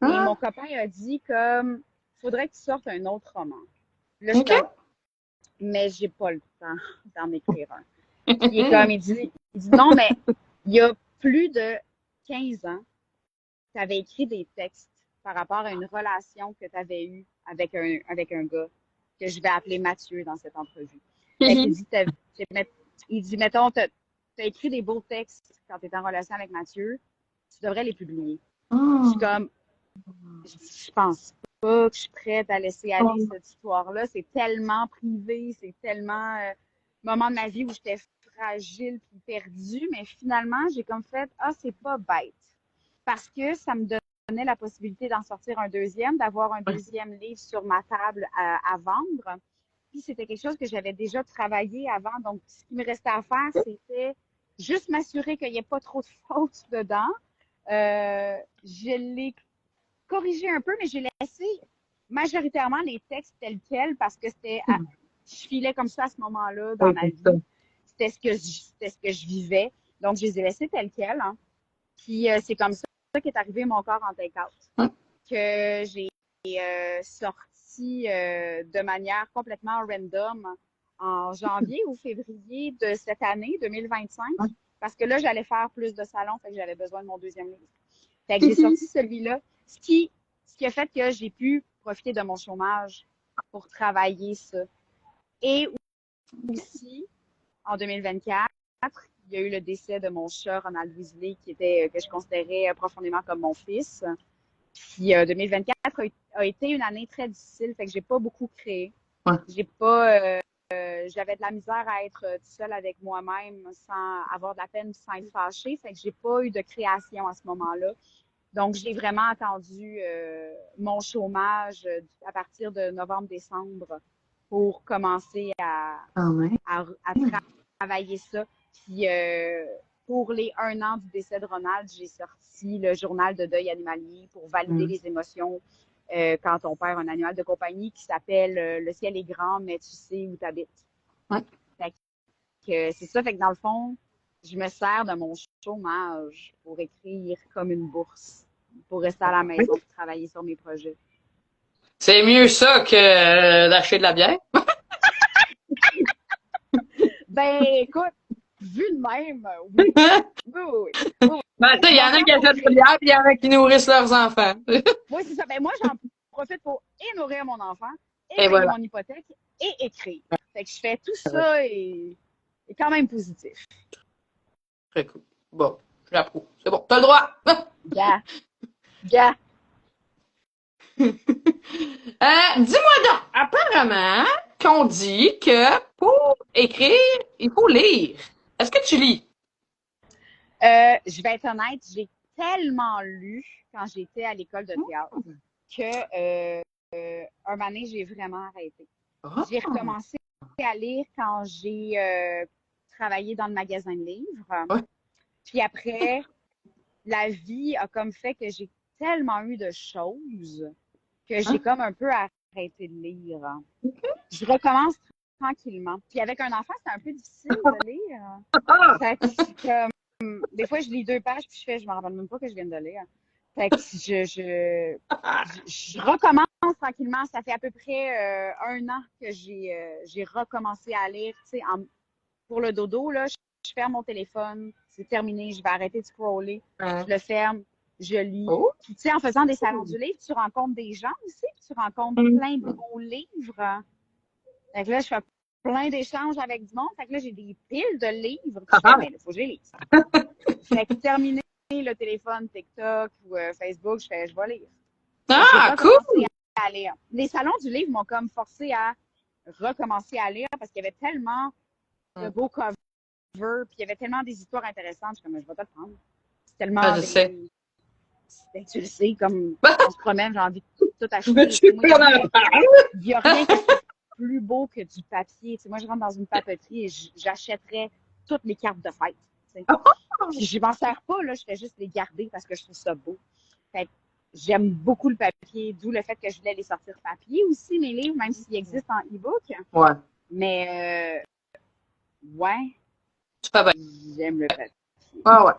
Et mon Ah. copain a dit comme, faudrait que tu sortes un autre roman. Là, je suis OK. comme, mais j'ai pas le temps d'en écrire un. Il est comme, il dit non, mais il y a plus de 15 ans, tu avais écrit des textes par rapport à une relation que tu avais eue avec un gars que je vais appeler Mathieu dans cette entrevue. Fait qu'il dit, il dit, mettons, tu as écrit des beaux textes quand tu étais en relation avec Mathieu, tu devrais les publier. Je suis comme, je pense pas que je suis prête à laisser aller cette histoire-là. C'est tellement privé, c'est tellement moment de ma vie où j'étais fragile puis perdue, mais finalement, j'ai comme fait, ah, c'est pas bête. Parce que ça me donnait la possibilité d'en sortir un deuxième, d'avoir un deuxième livre sur ma table à vendre. Puis c'était quelque chose que j'avais déjà travaillé avant. Donc, ce qui me restait à faire, c'était juste m'assurer qu'il n'y ait pas trop de fautes dedans. Je l'ai corrigé un peu, mais j'ai laissé majoritairement les textes tels quels parce que je filais comme ça à ce moment-là dans ma vie. C'était ce que je vivais. Donc, je les ai laissés tels quels. Hein. Puis, c'est comme ça qu'est arrivé Mon corps en take-out, que j'ai sorti de manière complètement random en janvier ou février de cette année, 2025, parce que là, j'allais faire plus de salons, fait que j'avais besoin de mon deuxième livre. Fait que j'ai sorti celui-là, ce qui a fait que j'ai pu profiter de mon chômage pour travailler ça. Et aussi, en 2024, il y a eu le décès de mon chat, Ronald Weasley, que je considérais profondément comme mon fils. Puis 2024 a été une année très difficile, fait que j'ai pas beaucoup créé. J'ai pas... j'avais de la misère à être toute seule avec moi-même sans avoir de la peine, sans être fâchée. Fait que j'ai pas eu de création à ce moment-là. Donc, j'ai vraiment attendu mon chômage à partir de novembre-décembre pour commencer à travailler ça. Puis, pour les 1 an du décès de Ronald, j'ai sorti le journal de deuil animalier pour valider les émotions quand on perd un animal de compagnie qui s'appelle Le ciel est grand, mais tu sais où tu habites. C'est ça, fait que dans le fond, je me sers de mon chômage pour écrire comme une bourse, pour rester à la maison et travailler sur mes projets. C'est mieux ça que d'acheter de la bière. Ben, écoute, vu de même, oui. Oui. Ben, tu sais, il y en a qui achètent de la bière, puis il y en a qui nourrissent leurs enfants. Oui, c'est ça. Ben, moi, j'en profite pour nourrir mon enfant, payer mon hypothèque et écrire. Fait que je fais tout ça et quand même positif. Très cool. Bon, j'approuve. C'est bon, t'as le droit. Yeah. Dis-moi donc, apparemment, qu'on dit que pour écrire, il faut lire. Est-ce que tu lis? Je vais être honnête, j'ai tellement lu quand j'étais à l'école de théâtre que un moment donné, j'ai vraiment arrêté. J'ai recommencé à lire quand j'ai travaillé dans le magasin de livres. Puis après, la vie a comme fait que j'ai tellement eu de choses que j'ai comme un peu arrêté de lire. Je recommence tranquillement. Puis avec un enfant, c'est un peu difficile de lire. Fait que, des fois, je lis 2 pages, puis je me rappelle même pas que je viens de lire. Fait que je recommence tranquillement. Ça fait à peu près 1 an que j'ai recommencé à lire. Tu sais, pour le dodo, là, je ferme mon téléphone, c'est terminé, je vais arrêter de scroller. Je le ferme, je lis. Puis, tu sais, en faisant des salons du livre, tu rencontres des gens aussi, puis tu rencontres plein de beaux livres. Fait que là, je fais plein d'échanges avec du monde. Fait que là, j'ai des piles de livres. Puis je fais, mais il faut que je les lise. Fait que terminer le téléphone, TikTok ou Facebook, je vais lire. Cool! À lire. Les salons du livre m'ont comme forcé à recommencer à lire parce qu'il y avait tellement de beaux covers, puis il y avait tellement des histoires intéressantes. Je suis comme, je vais te le prendre. C'est tellement... je sais. Tu le sais, comme on se promène, j'ai envie de tout acheter. Il n'y a rien qui est plus beau que du papier. T'sais, moi, je rentre dans une papeterie et j'achèterais toutes les cartes de fête. Je m'en sers pas, là, je fais juste les garder parce que je trouve ça beau. Fait que j'aime beaucoup le papier, d'où le fait que je voulais les sortir papier aussi, mes livres, même s'ils existent en e-book. Ouais. Mais, ouais. Tu fais bien. J'aime le papier. Ouais.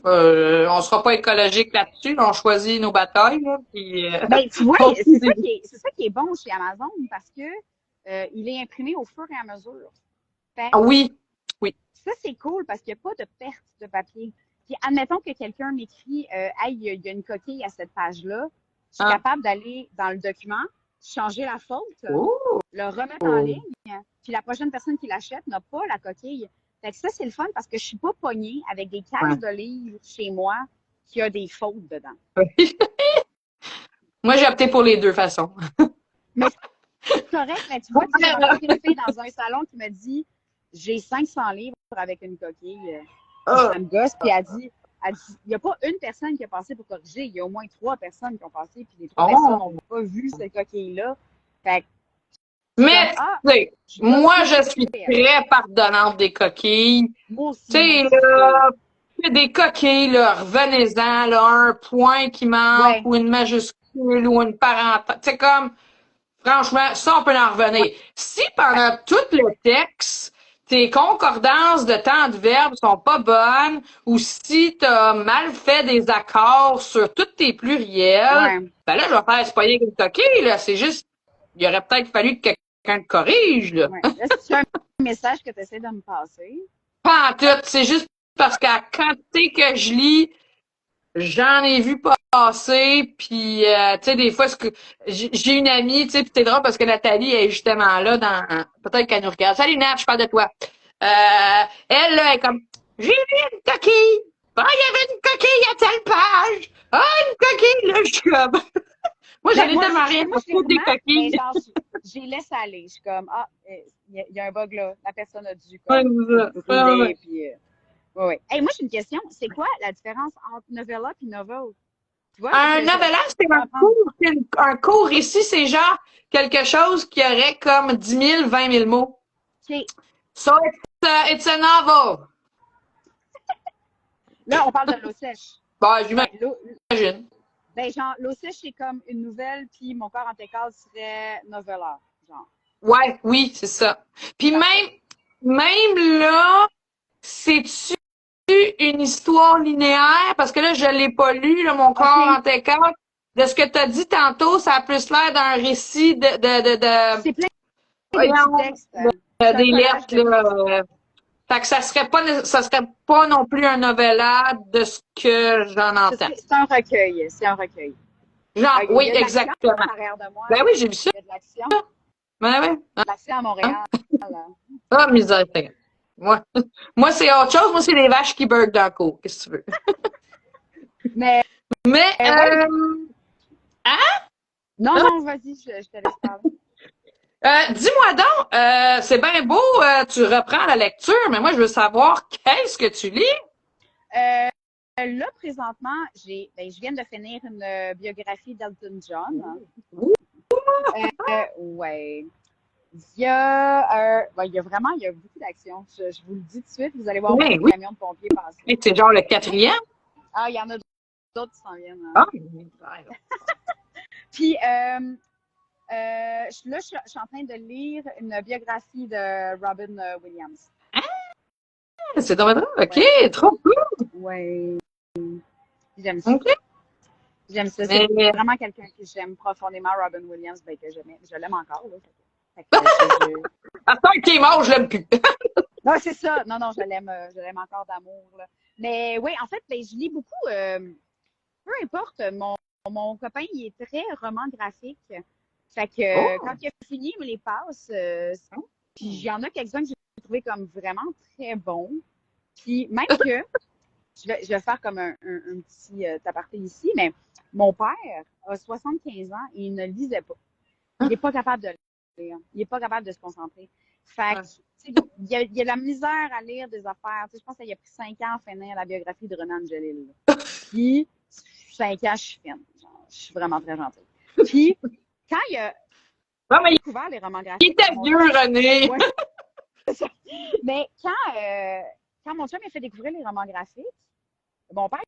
On sera pas écologique là-dessus, on choisit nos batailles. Là, puis, ben, tu vois, c'est ça qui est bon chez Amazon parce que il est imprimé au fur et à mesure. Fait Ah oui, oui. ça, c'est cool parce qu'il n'y a pas de perte de papier. Puis, admettons que quelqu'un m'écrit Hey, il y a une coquille à cette page-là. Je suis Ah. capable d'aller dans le document, changer la faute, Oh. le remettre en ligne, puis la prochaine personne qui l'achète n'a pas la coquille. Fait que ça, c'est le fun parce que je suis pas pognée avec des caisses de livres chez moi qui a des fautes dedans. Moi, j'ai opté pour les deux façons. Mais c'est correct, mais tu vois, j'ai rencontré une fille dans un salon qui me dit j'ai 500 livres avec une coquille. Ça me gosse, puis elle dit il n'y a pas une personne qui a passé pour corriger, il y a au moins 3 personnes qui ont passé, puis les 3 personnes n'ont pas vu cette coquille-là. Fait que, mais, tu sais, moi, je suis très pardonnante des coquilles. Moi aussi. Tu sais, là, des coquilles, là, revenez-en, là, un point qui manque, ou une majuscule, ou une parenthèse. Tu sais, comme, franchement, ça, on peut en revenir. Si pendant tout le texte, tes concordances de temps de verbe sont pas bonnes, ou si t'as mal fait des accords sur tous tes pluriels, ben là, je vais faire spoiler avec une coquille, là. C'est juste, il aurait peut-être fallu que quelqu'un te corrige, là. Là, c'est un message que tu essaies de me passer. Pas en tout. C'est juste parce qu'à la quantité que je lis, j'en ai vu passer, puis tu sais, des fois, j'ai une amie, tu sais, puis c'est drôle parce que Nathalie est justement là, peut-être qu'elle nous regarde. Salut Nat, je parle de toi. Elle, là, est comme, j'ai vu une coquille. Ah, il y avait une coquille à telle page. Ah, une coquille, là, je suis comme... Moi, j'en ai tellement rien à foutre des coquilles. Mais genre, je les laisse aller. Je suis comme, il y a un bug là. La personne a dû comme, puis... Oui. Hey, moi, j'ai une question. C'est quoi la différence entre novella et novel? Tu vois, un novella, c'est un court récit. C'est genre quelque chose qui aurait comme 10 000, 20 000 mots. OK. So, it's a novel. Là, on parle de l'eau sèche. Bah, j'imagine. Ben, genre, l'eau sèche, c'est comme une nouvelle, puis mon corps en técale serait novella. Genre. Ouais, oui, c'est ça. Puis même là, c'est-tu une histoire linéaire? Parce que là, je l'ai pas lu, là, mon corps en técale. De ce que tu as dit tantôt, ça a plus l'air d'un récit de c'est plein de textes. Des lettres, là. Fait que ça serait pas non plus un novella de ce que j'en entends. C'est un recueil. C'est un recueil. Genre, oui, exactement. De moi, ben oui, j'ai vu ça. Il y a de l'action. Ben oui. De l'action à Montréal. Ah, misère. Moi, c'est autre chose. Moi, c'est les vaches qui burgent dans le cours. Qu'est-ce que tu veux? Mais hein? Non, vas-y, je te laisse parler. Dis-moi donc, c'est bien beau, tu reprends la lecture, mais moi, je veux savoir qu'est-ce que tu lis? Là, présentement, je viens de finir une biographie d'Elton John. Ouais. Il y a beaucoup d'actions. Je vous le dis tout de suite, vous allez voir beaucoup de camions de pompiers passer. Et c'est genre le 4e? Ah, il y en a d'autres qui s'en viennent. Ah, Puis, là, je suis en train de lire une biographie de Robin Williams. Ah, c'est drôle. OK, trop cool. Ouais. J'aime ça. Okay. J'aime ça. C'est vraiment quelqu'un que j'aime profondément, Robin Williams, ben, que je l'aime encore. Là. Attends qu'il est mort, je l'aime plus. Non, c'est ça. Non, je l'aime encore d'amour. Là. Mais oui, en fait, ben, je lis beaucoup. Peu importe, mon copain, il est très roman graphique. Fait que quand il a fini, il me les passe. Puis il y en a quelques-uns que j'ai trouvé comme vraiment très bons. Puis même que, je vais faire comme un petit aparté ici, mais mon père a 75 ans et il ne lisait pas. Il n'est pas capable de lire. Il n'est pas capable de se concentrer. Fait que, il y a de la misère à lire des affaires. Je pense qu'il a pris 5 ans à finir la biographie de Renan Angelil. Puis, 5 ans, je suis fine. Je suis vraiment très gentille. Puis, quand il a découvert les romans graphiques... Il était vieux, René! Ouais. Mais quand mon chum m'a fait découvrir les romans graphiques, mon père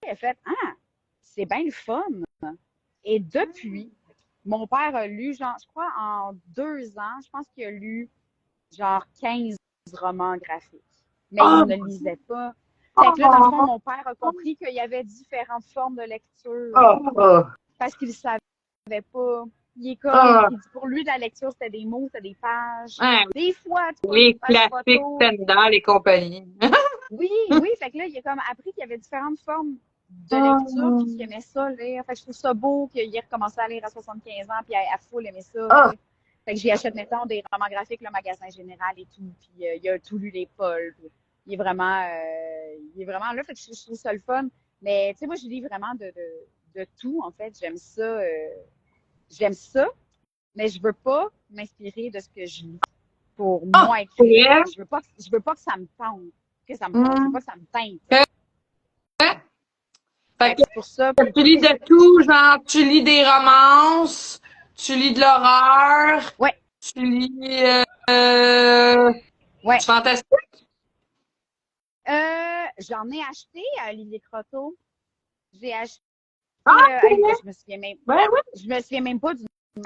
a fait « Ah, c'est bien le fun! » Et depuis, mon père a lu, genre, je crois, en 2 ans, je pense qu'il a lu genre 15 romans graphiques. Mais il ne lisait pas. Fait que là, dans le fond, mon père a compris qu'il y avait différentes formes de lecture. Parce qu'il ne savait pas. Il est comme, Ah, il dit pour lui, la lecture, c'était des mots, c'était des pages. hein, Des fois, tu vois, des les pages classiques photos. Stendhal et compagnie. Oui, oui, fait que là, il a comme appris qu'il y avait différentes formes de lecture, puis qu'il aimait ça lire. Fait que je trouve ça beau qu'il ait recommencé à lire à 75 ans, puis à full aimer ça, tu Ah, sais. Fait que j'y achète, mettons, des romans graphiques, le magasin général et tout, puis il a tout lu les Paul. Puis il est vraiment là, fait que je trouve ça le fun. Mais, tu sais, moi, je lis vraiment de tout, en fait. J'aime ça, mais je veux pas m'inspirer de ce que je lis pour ah, moi c'est écrire. vrai. Je veux pas que ça me tente, que ça me tente. Je veux Hmm. pas que ça me teinte. Fait Fait que que c'est pour ça. Puis, tu lis de tout, genre, tu lis des romances, tu lis de l'horreur, ouais, tu lis du ouais. fantastique. J'en ai acheté à Lily Croteau. J'ai acheté, Ah, c'est hey, vrai. Ben oui. je me souviens même pas du,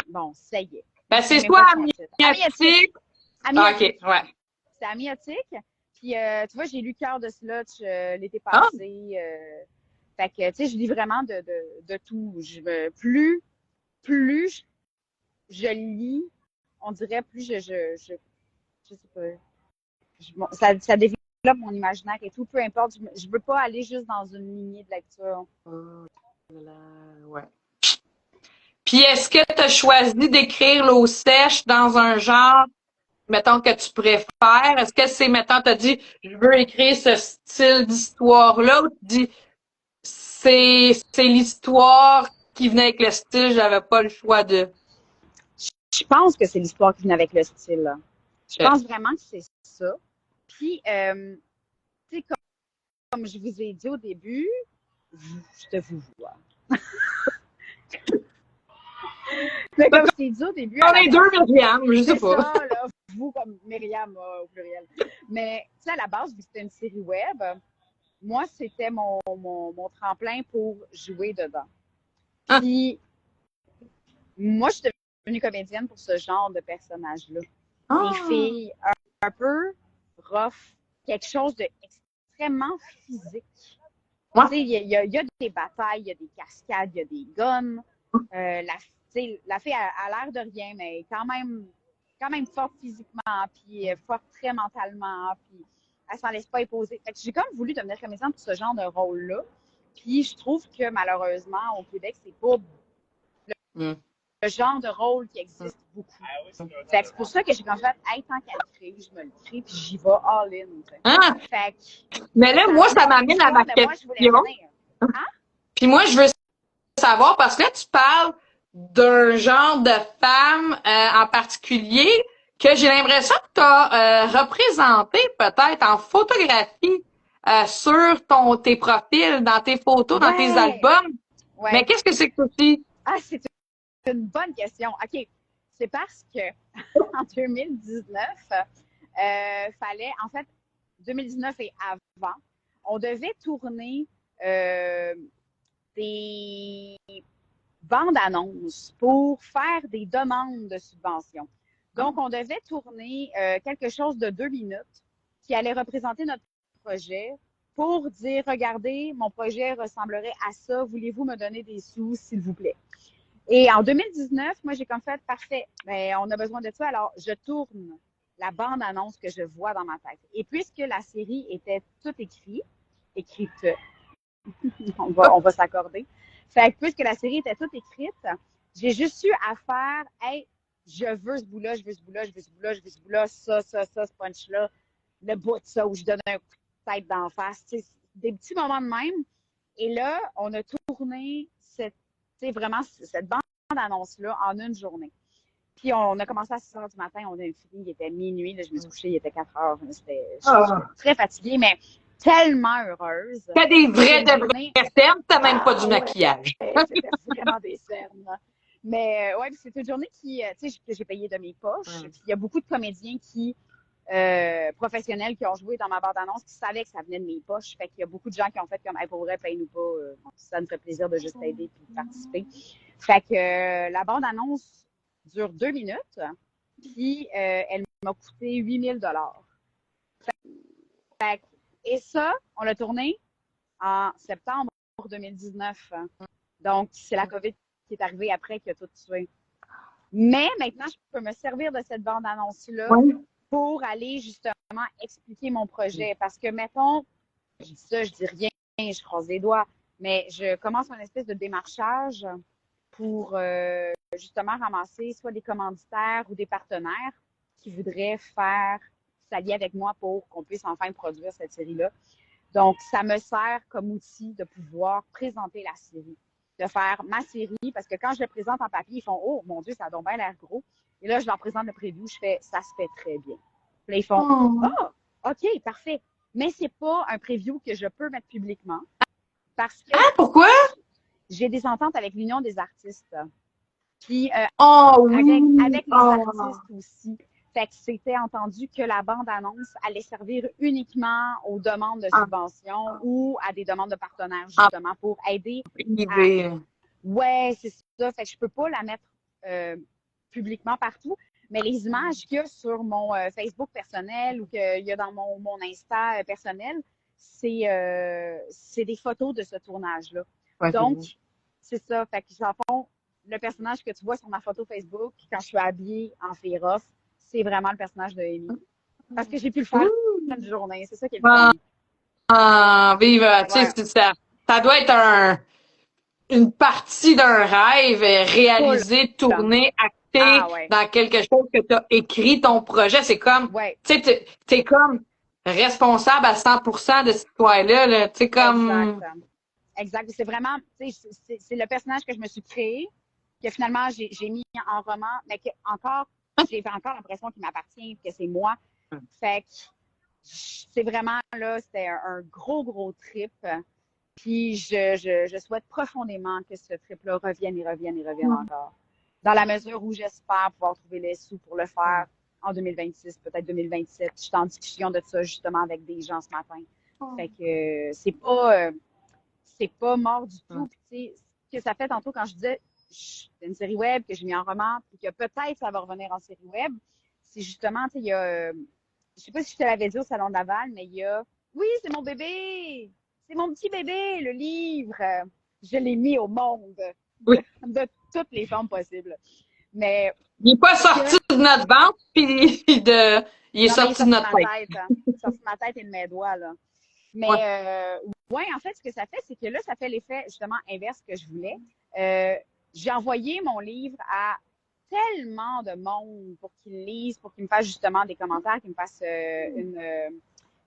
bon, ça y est. Je me Ben, souviens c'est même pas soit de son titre. Amniotique. amniotique. Ah, OK, Amniotique. ouais. C'est amniotique. Puis, tu vois, j'ai lu Cœur de Slotch l'été Ah, passé. Fait que, tu sais, je lis vraiment de tout. Plus je lis, on dirait, plus je sais pas, ça développe mon imaginaire et tout, peu importe. Je veux pas aller juste dans une lignée de lecture. ouais. Puis est-ce que tu as choisi d'écrire l'eau sèche dans un genre, mettons, que tu préfères? Est-ce que c'est, mettons, tu as dit, je veux écrire ce style d'histoire-là, ou tu dis, c'est l'histoire qui venait avec le style, j'avais pas le choix de. Je pense que c'est l'histoire qui vient avec le style, là. Je Euh, pense vraiment que c'est ça. Puis, tu sais, comme je vous ai dit au début, je te vous vois. Mais comme je t'ai dit au début, à On la est deux, base, Myriam, je sais c'est pas. ça, là, vous comme Myriam au pluriel. Mais, tu sais, à la base, vu que c'était une série web, moi, c'était mon tremplin pour jouer dedans. Ah, Puis, moi, je suis devenue comédienne pour ce genre de personnage-là. Des ah, filles un peu rough, quelque chose d'extrêmement physique. Tu ouais. sais, il y a des batailles, il y a des cascades, il y a des guns. La fille a l'air de rien, mais quand même forte physiquement, puis forte très mentalement, puis elle s'en laisse pas imposer. Fait que j'ai comme voulu devenir comédienne pour ce genre de rôle-là. Puis je trouve que malheureusement, au Québec, c'est pas Mm. le genre de rôle qui existe beaucoup. Fait que c'est pour ça que j'ai comme fait, hey, tant qu'à le créer, je me le crée, puis j'y vais all-in. T'sais. Ah, Fait mais que là, ça moi, venait ça avec m'amène à l'histoire ma de moi, je voulais question. finir. Hein? Puis moi, je veux savoir, parce que là, tu parles d'un genre de femme en particulier que j'ai l'impression que tu as représenté peut-être en photographie sur tes profils, dans tes photos, dans tes Ouais! albums. Mais Ouais. qu'est-ce que c'est que ceci? Ah, c'est une bonne question. OK. C'est parce que en 2019, fallait, en fait, 2019 et avant, on devait tourner des bandes-annonces pour faire des demandes de subventions. Donc, on devait tourner quelque chose de 2 minutes qui allait représenter notre projet pour dire, regardez, mon projet ressemblerait à ça, voulez-vous me donner des sous, s'il vous plaît? Et en 2019, moi, j'ai comme fait, parfait, ben, on a besoin de ça, alors je tourne la bande-annonce que je vois dans ma tête. Et puisque la série était toute écrite, on va s'accorder. Fait que puisque la série était toute écrite, j'ai juste eu à faire, hey, je veux ce bout-là, je veux ce bout-là, je veux ce bout-là, je veux ce bout-là, ce punch-là, le bout de ça, où je donne un coup de tête d'en face, des petits moments de même. Et là, on a tourné vraiment cette bande-annonce-là en une journée. Puis on a commencé à 6 heures du matin, on a fini, il était minuit, là, je me suis couchée, il était 4 heures. J'étais Ah, très fatiguée, mais tellement heureuse. t'as des C'était vrais une de journée. vrais scènes, t'as même pas du Ah maquillage. ouais, c'était vraiment des scènes. Mais ouais, c'est une journée tu sais, que j'ai payé de mes poches. Puis il y a beaucoup de comédiens professionnels qui ont joué dans ma bande-annonce qui savaient que ça venait de mes poches. Fait qu'il y a beaucoup de gens qui ont fait comme, hey, pour vrai, paye-nous pas. Ça nous fait plaisir de juste t'aider et de participer. Fait que la bande-annonce dure 2 minutes. Puis elle m'a coûté 8 000 $. Fait que, et ça, on l'a tourné en septembre 2019. Donc, c'est la COVID qui est arrivée après qui a tout tué. Mais maintenant, je peux me servir de cette bande-annonce-là Ouais. pour aller justement expliquer mon projet. Parce que, mettons, je dis ça, je dis rien, je croise les doigts, mais je commence un espèce de démarchage pour justement ramasser soit des commanditaires ou des partenaires qui voudraient faire s'allier avec moi pour qu'on puisse enfin produire cette série-là. Donc, ça me sert comme outil de pouvoir présenter la série, de faire ma série, parce que quand je le présente en papier, ils font Oh mon Dieu, ça a donc bien l'air gros. Et là, je leur présente le preview, je fais Ça se fait très bien. Puis là, ils font Oh. Oh, OK, parfait. Mais c'est pas un preview que je peux mettre publiquement parce que Ah, pourquoi? j'ai des ententes avec l'Union des artistes. Puis Oh oui! avec les Oh. artistes aussi. Fait que c'était entendu que la bande-annonce allait servir uniquement aux demandes de En, subventions ou à des demandes de partenaires, en justement, pour aider à. privé. Ouais, c'est ça. Fait que je peux pas la mettre euh, publiquement partout. Mais les images qu'il y a sur mon Facebook personnel ou qu'il y a dans mon Insta personnel, c'est des photos de ce tournage-là. Ouais, c'est Donc, beau. c'est ça. Fait que, dans le fond, le personnage que tu vois sur ma photo Facebook, quand je suis habillée en féroce, c'est vraiment le personnage de Amy. Parce que j'ai pu le faire Ouh. une journée. C'est ça qui est le Ah, fun. ah, vive, tu sais, Ouais. ça doit être une partie d'un rêve Full. réalisé, tourné, Ah acté ouais. dans quelque chose que tu as écrit ton projet. C'est comme, Ouais. tu sais, t'es comme responsable à 100% de cette histoire-là, là. Tu sais, Exact. comme, Exact. C'est vraiment, tu sais, c'est le personnage que je me suis créé, que finalement j'ai mis en roman, mais que encore, j'ai encore l'impression qu'il m'appartient, que c'est moi. Fait que c'est vraiment là, c'était un gros, gros trip. Puis je souhaite profondément que ce trip-là revienne et revienne et revienne encore. Dans la mesure où j'espère pouvoir trouver les sous pour le faire en 2026, peut-être 2027. Je suis en discussion de ça justement avec des gens ce matin. Fait que c'est pas mort du tout. Puis, tu sais, ce que ça fait tantôt quand je disais c'est une série web que j'ai mis en roman, puis que peut-être ça va revenir en série web, c'est justement, tu sais, il y a, je sais pas si je te l'avais dit au Salon de Laval, mais il y a, oui, c'est mon bébé, c'est mon petit bébé, le livre. Je l'ai mis au monde oui, de toutes les formes possibles. Mais il est pas c'est que, sorti de notre ventre, puis il est non, mais il est sorti de sorti de notre ma tête. tête, hein. Il est sorti de ma tête et de mes doigts, là. Ouais. Mais ouais, en fait, ce que ça fait, c'est que là, ça fait l'effet justement inverse que je voulais. Euh, j'ai envoyé mon livre à tellement de monde pour qu'ils lisent, pour qu'ils me fassent justement des commentaires, qu'ils me fassent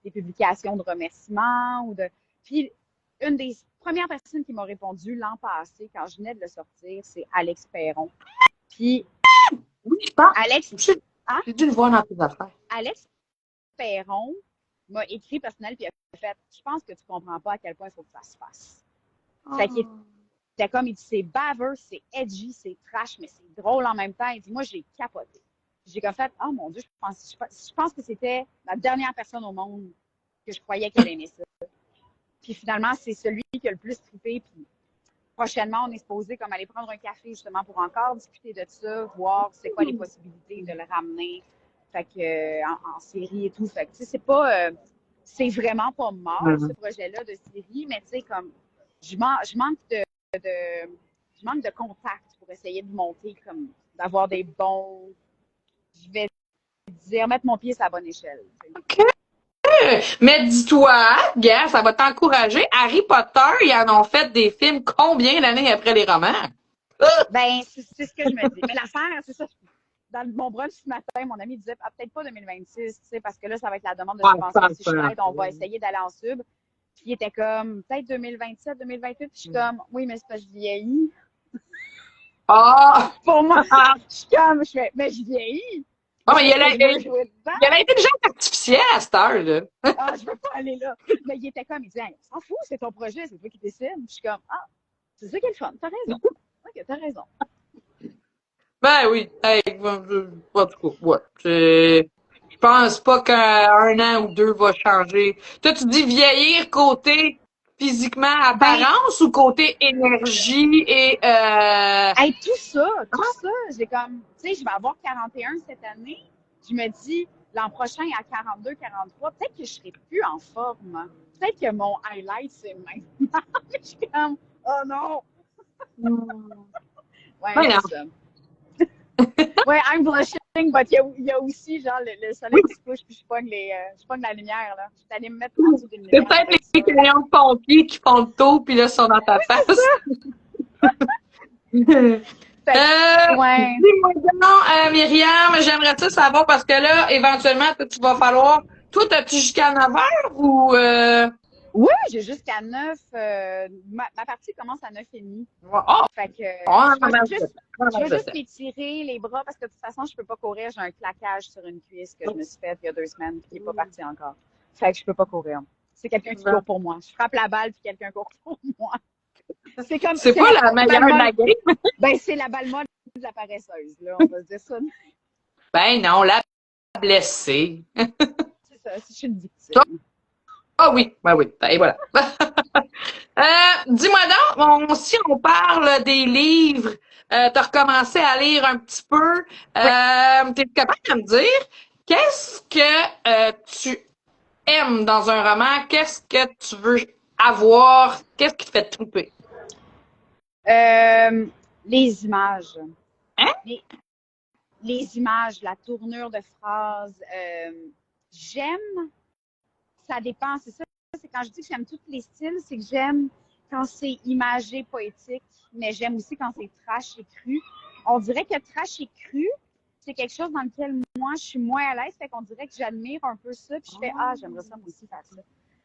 des publications de remerciements ou de. Puis une des premières personnes qui m'a répondu l'an passé, quand je venais de le sortir, c'est Alex Perron. Puis Oui, je pense. Alex, hein? J'ai dû le voir dans tes affaires. Alex Perron m'a écrit personnel puis a fait je pense que tu comprends pas à quel point il faut que ça se fasse. Fait qu'il était comme il dit c'est baveux, c'est edgy, c'est trash, mais c'est drôle en même temps. Il dit moi j'ai capoté. J'ai comme fait oh mon Dieu, je pense que c'était la dernière personne au monde que je croyais qu'elle aimait ça. Puis finalement, c'est celui qui a le plus trippé. Puis prochainement, on est supposé comme aller prendre un café justement pour encore discuter de ça, voir c'est quoi les possibilités de le ramener. Fait que en série et tout. Fait que tu sais, c'est vraiment pas mort ce Mhm. projet-là de série, mais tu sais comme je manque de je manque de contact pour essayer de monter comme d'avoir des bons, je vais dire mettre mon pied sur la bonne échelle. Tu sais. OK. Mais dis-toi, gars, ça va t'encourager. Harry Potter, ils en ont fait des films combien d'années après les romans? Ben c'est ce que je me dis. Mais l'affaire, c'est ça. Dans mon brunch ce matin, mon ami disait peut-être pas 2026, tu sais, parce que là, ça va être la demande de Ouais, je subvention. pense Si je pas. t'aide, on va essayer d'aller en sub. Puis il était comme peut-être 2027, 2028. Puis je suis comme oui, mais c'est parce que je vieillis. Ah! Pour moi, Ah! je suis comme je fais, mais je vieillis. Bon, mais Est-ce que je veux jouer dedans? il y a l'intelligence artificielle à cette heure-là. Ah, je veux pas aller là. Mais il était comme, il disait, on s'en fout, c'est ton projet, c'est toi qui décides. Puis je suis comme, ah, c'est ça qui est le fun, t'as raison. Ok, t'as raison. Ben oui. Hey, en tout cas, ouais. Je pense pas qu'un an ou deux va changer. Toi, tu dis vieillir côté physiquement Ben, apparence ou côté énergie et hey, tout ça, j'ai comme, tu sais, je vais avoir 41 cette année. Je me dis, l'an prochain, à 42, 43, peut-être que je serai plus en forme. Peut-être que mon highlight, c'est maintenant. Je suis comme, oh non! Ouais, ben c'est non. ça. Ouais, I'm blushing, but il y a aussi, genre, le soleil qui se couche, puis je pogne la lumière, là. Je suis allée me mettre en dessous d'une C'est lumière. peut-être les crayons de pompier qui font le tour, puis là, sont dans ta face. Fait que, ouais. Dis-moi donc, Myriam, j'aimerais ça savoir parce que là, éventuellement, tu vas falloir. Toi, t'as-tu jusqu'à 9 heures ou. Oui, j'ai jusqu'à 9. Ma partie commence à 9h30. Oh! Fait que On je vais juste m'étirer les bras parce que de toute façon, je peux pas courir. J'ai un claquage sur une cuisse que je me suis faite il y a 2 semaines et qui n'est pas parti encore. Fait que je peux pas courir. C'est quelqu'un qui court pour moi. Je frappe la balle puis quelqu'un court pour moi. C'est pas la meilleure de la game. Ben, c'est la balle molle de la paresseuse, là. On va se dire ça. Ben non, la blessée. C'est ça, je suis une victime. Ah oui, ben oui. Et voilà. Dis-moi donc, si on parle des livres, tu as recommencé à lire un petit peu. T'es capable de me dire qu'est-ce que tu aimes dans un roman? Qu'est-ce que tu veux avoir? Qu'est-ce qui te fait triper? Les images. Hein? Les images, la tournure de phrases. J'aime, ça dépend, c'est ça. C'est quand je dis que j'aime tous les styles, c'est que j'aime quand c'est imagé, poétique, mais j'aime aussi quand c'est trash et cru. On dirait que trash et cru, c'est quelque chose dans lequel moi, je suis moins à l'aise, fait qu'on dirait que j'admire un peu ça, puis je fais « Ah, j'aimerais ça moi aussi faire ça ».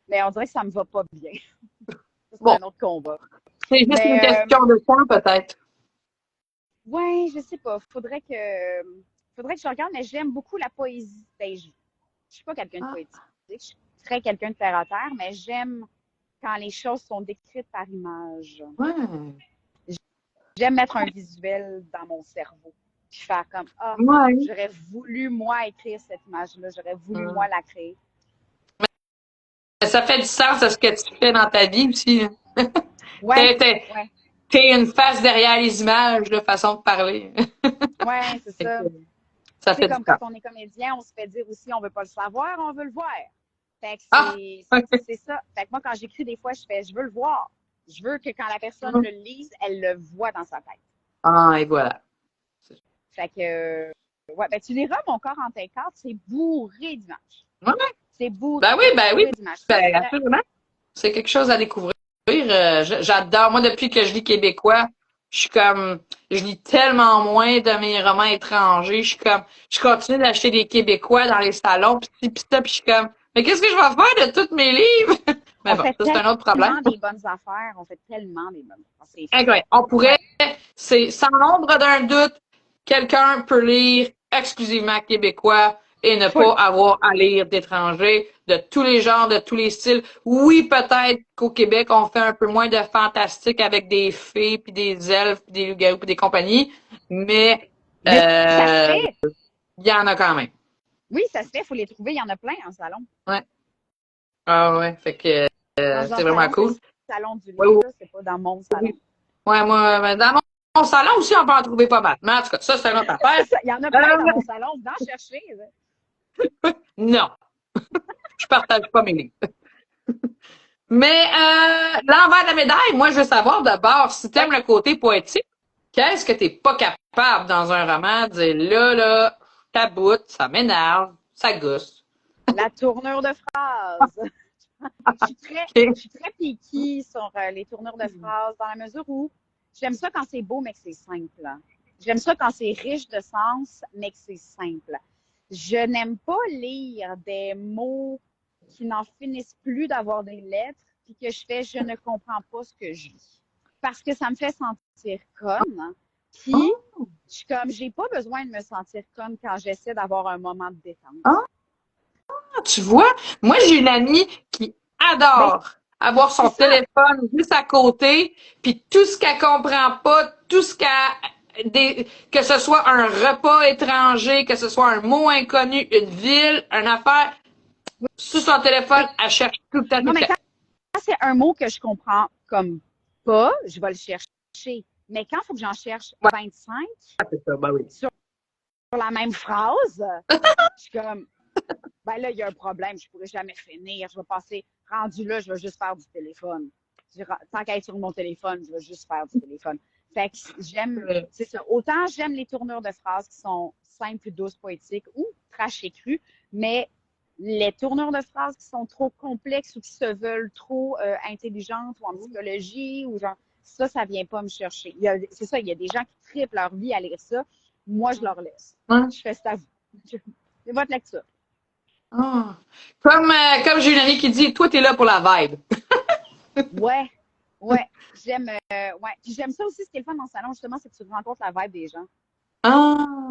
Mais on dirait que ça me va pas bien. C'est un autre combat. C'est juste une question de temps, peut-être. Ouais, je sais pas. Faudrait que je regarde, mais j'aime beaucoup la poésie. Ben, je suis pas quelqu'un de poétique. Je suis très quelqu'un de terre à terre, mais j'aime quand les choses sont décrites par image. Ouais. J'aime mettre un visuel dans mon cerveau. Puis faire comme j'aurais voulu, moi, écrire cette image-là. J'aurais voulu, moi, la créer. Ça fait du sens à ce que tu fais dans ta vie aussi. Ouais. T'es une face derrière les images, de façon de parler. Ouais, c'est ça. Ça fait comme du sens. quand on est comédien, on se fait dire aussi on veut pas le savoir, on veut le voir. Fait que c'est ça. Fait que moi, quand j'écris des fois, je veux le voir. Je veux que quand la personne le lise, elle le voit dans sa tête. Ah, et voilà. Fait que, ben tu liras Mon corps en tes cartes, c'est bourré d'images. Ouais. C'est bourré, d'images. Ben, absolument. C'est quelque chose à découvrir. J'adore. Moi, depuis que je lis québécois, je lis tellement moins de mes romans étrangers. Je continue d'acheter des Québécois dans les salons, puis ça, puis je suis comme, mais qu'est-ce que je vais faire de tous mes livres? Mais bon, ça, c'est un autre problème. Des bonnes affaires. On fait tellement des bonnes affaires. Incroyable. On pourrait, c'est sans l'ombre d'un doute, quelqu'un peut lire exclusivement québécois et ne pas avoir à lire d'étrangers, de tous les genres, de tous les styles. Oui, peut-être qu'au Québec, on fait un peu moins de fantastique avec des fées, puis des elfes, puis des loups-garous, puis des compagnies, mais ça se fait. Il y en a quand même. Oui, ça se fait. Il faut les trouver. Il y en a plein en salon. Ouais. Ah ouais, fait que c'est vraiment cool. C'est le salon du livre, c'est pas dans mon salon. Ouais, moi, dans mon salon aussi, on peut en trouver pas mal. Mais en tout cas, ça, c'est une autre affaire. Il y en a plein dans mon salon. Venez en chercher. Non. Je partage pas mes livres. Mais l'envers de la médaille, moi, je veux savoir d'abord, si tu aimes le côté poétique, qu'est-ce que t'es pas capable dans un roman de dire là, ta boute, ça m'énerve, ça gosse. La tournure de phrase. Je suis très picky sur les tournures de phrases dans la mesure où j'aime ça quand c'est beau mais que c'est simple. J'aime ça quand c'est riche de sens mais que c'est simple. Je n'aime pas lire des mots qui n'en finissent plus d'avoir des lettres puis que je ne comprends pas ce que je lis. Parce que ça me fait sentir conne. Puis, je suis comme, j'ai pas besoin de me sentir conne quand j'essaie d'avoir un moment de détente. Tu vois, moi, j'ai une amie qui adore avoir son téléphone juste à côté, puis tout ce qu'elle comprend pas, tout ce que ce soit un repas étranger, que ce soit un mot inconnu, une ville, une affaire, sur son téléphone, elle cherche tout le temps. Non, mais quand c'est un mot que je comprends comme pas, je vais le chercher. Mais quand il faut que j'en cherche 25 sur la même phrase, je suis comme, ben là, il y a un problème, je pourrais jamais finir. Je vais passer, rendu là, je vais juste faire du téléphone. Tant qu'à être sur mon téléphone, je vais juste faire du téléphone. Fait que c'est ça. Autant j'aime les tournures de phrases qui sont simples, douces, poétiques ou trash et crues, mais les tournures de phrases qui sont trop complexes ou qui se veulent trop intelligentes ou en psychologie ou genre, ça vient pas me chercher. C'est ça, il y a des gens qui triplent leur vie à lire ça. Moi, je leur laisse. Je fais ça à vous. C'est votre lecture. Ah. Comme j'ai une amie qui dit, toi, t'es là pour la vibe. Ouais. J'aime ouais. Puis j'aime ça aussi, ce qui est le fun dans le salon, justement, c'est que tu rencontres la vibe des gens. Ah.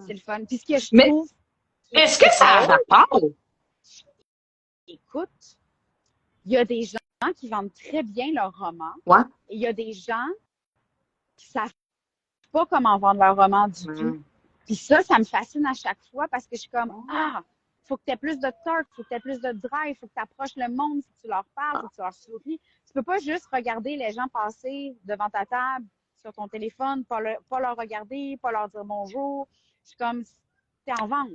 C'est le fun. Puis ce que je Mais trouve. est-ce que ça a rapport? Écoute, il y a des gens qui vendent très bien leurs romans. Ouais. Et il y a des gens qui savent pas comment vendre leur roman du tout. Puis ça me fascine à chaque fois parce que je suis comme, faut que tu aies plus de torque, faut que tu aies plus de drive, faut que tu approches le monde, faut que tu leur parles, faut que tu leur souris. Tu peux pas juste regarder les gens passer devant ta table sur ton téléphone, pas leur regarder, pas leur dire bonjour. Je suis comme, t'es en vente.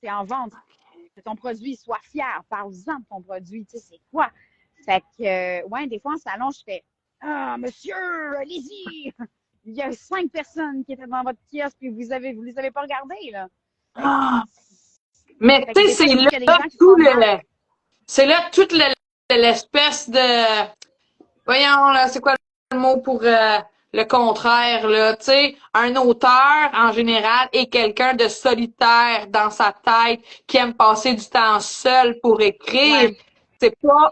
T'es en vente. C'est ton produit, sois fier, parle-en de ton produit, tu sais, c'est quoi? Fait que, ouais, des fois en salon, je fais, monsieur, allez-y! Il y a 5 personnes qui étaient dans votre kiosque et vous les avez pas regardées, là. Ah. Mais tu sais, c'est là toute l'espèce de, voyons là, c'est quoi le mot pour le contraire là, tu sais, un auteur en général est quelqu'un de solitaire dans sa tête qui aime passer du temps seul pour écrire. Ouais. C'est pas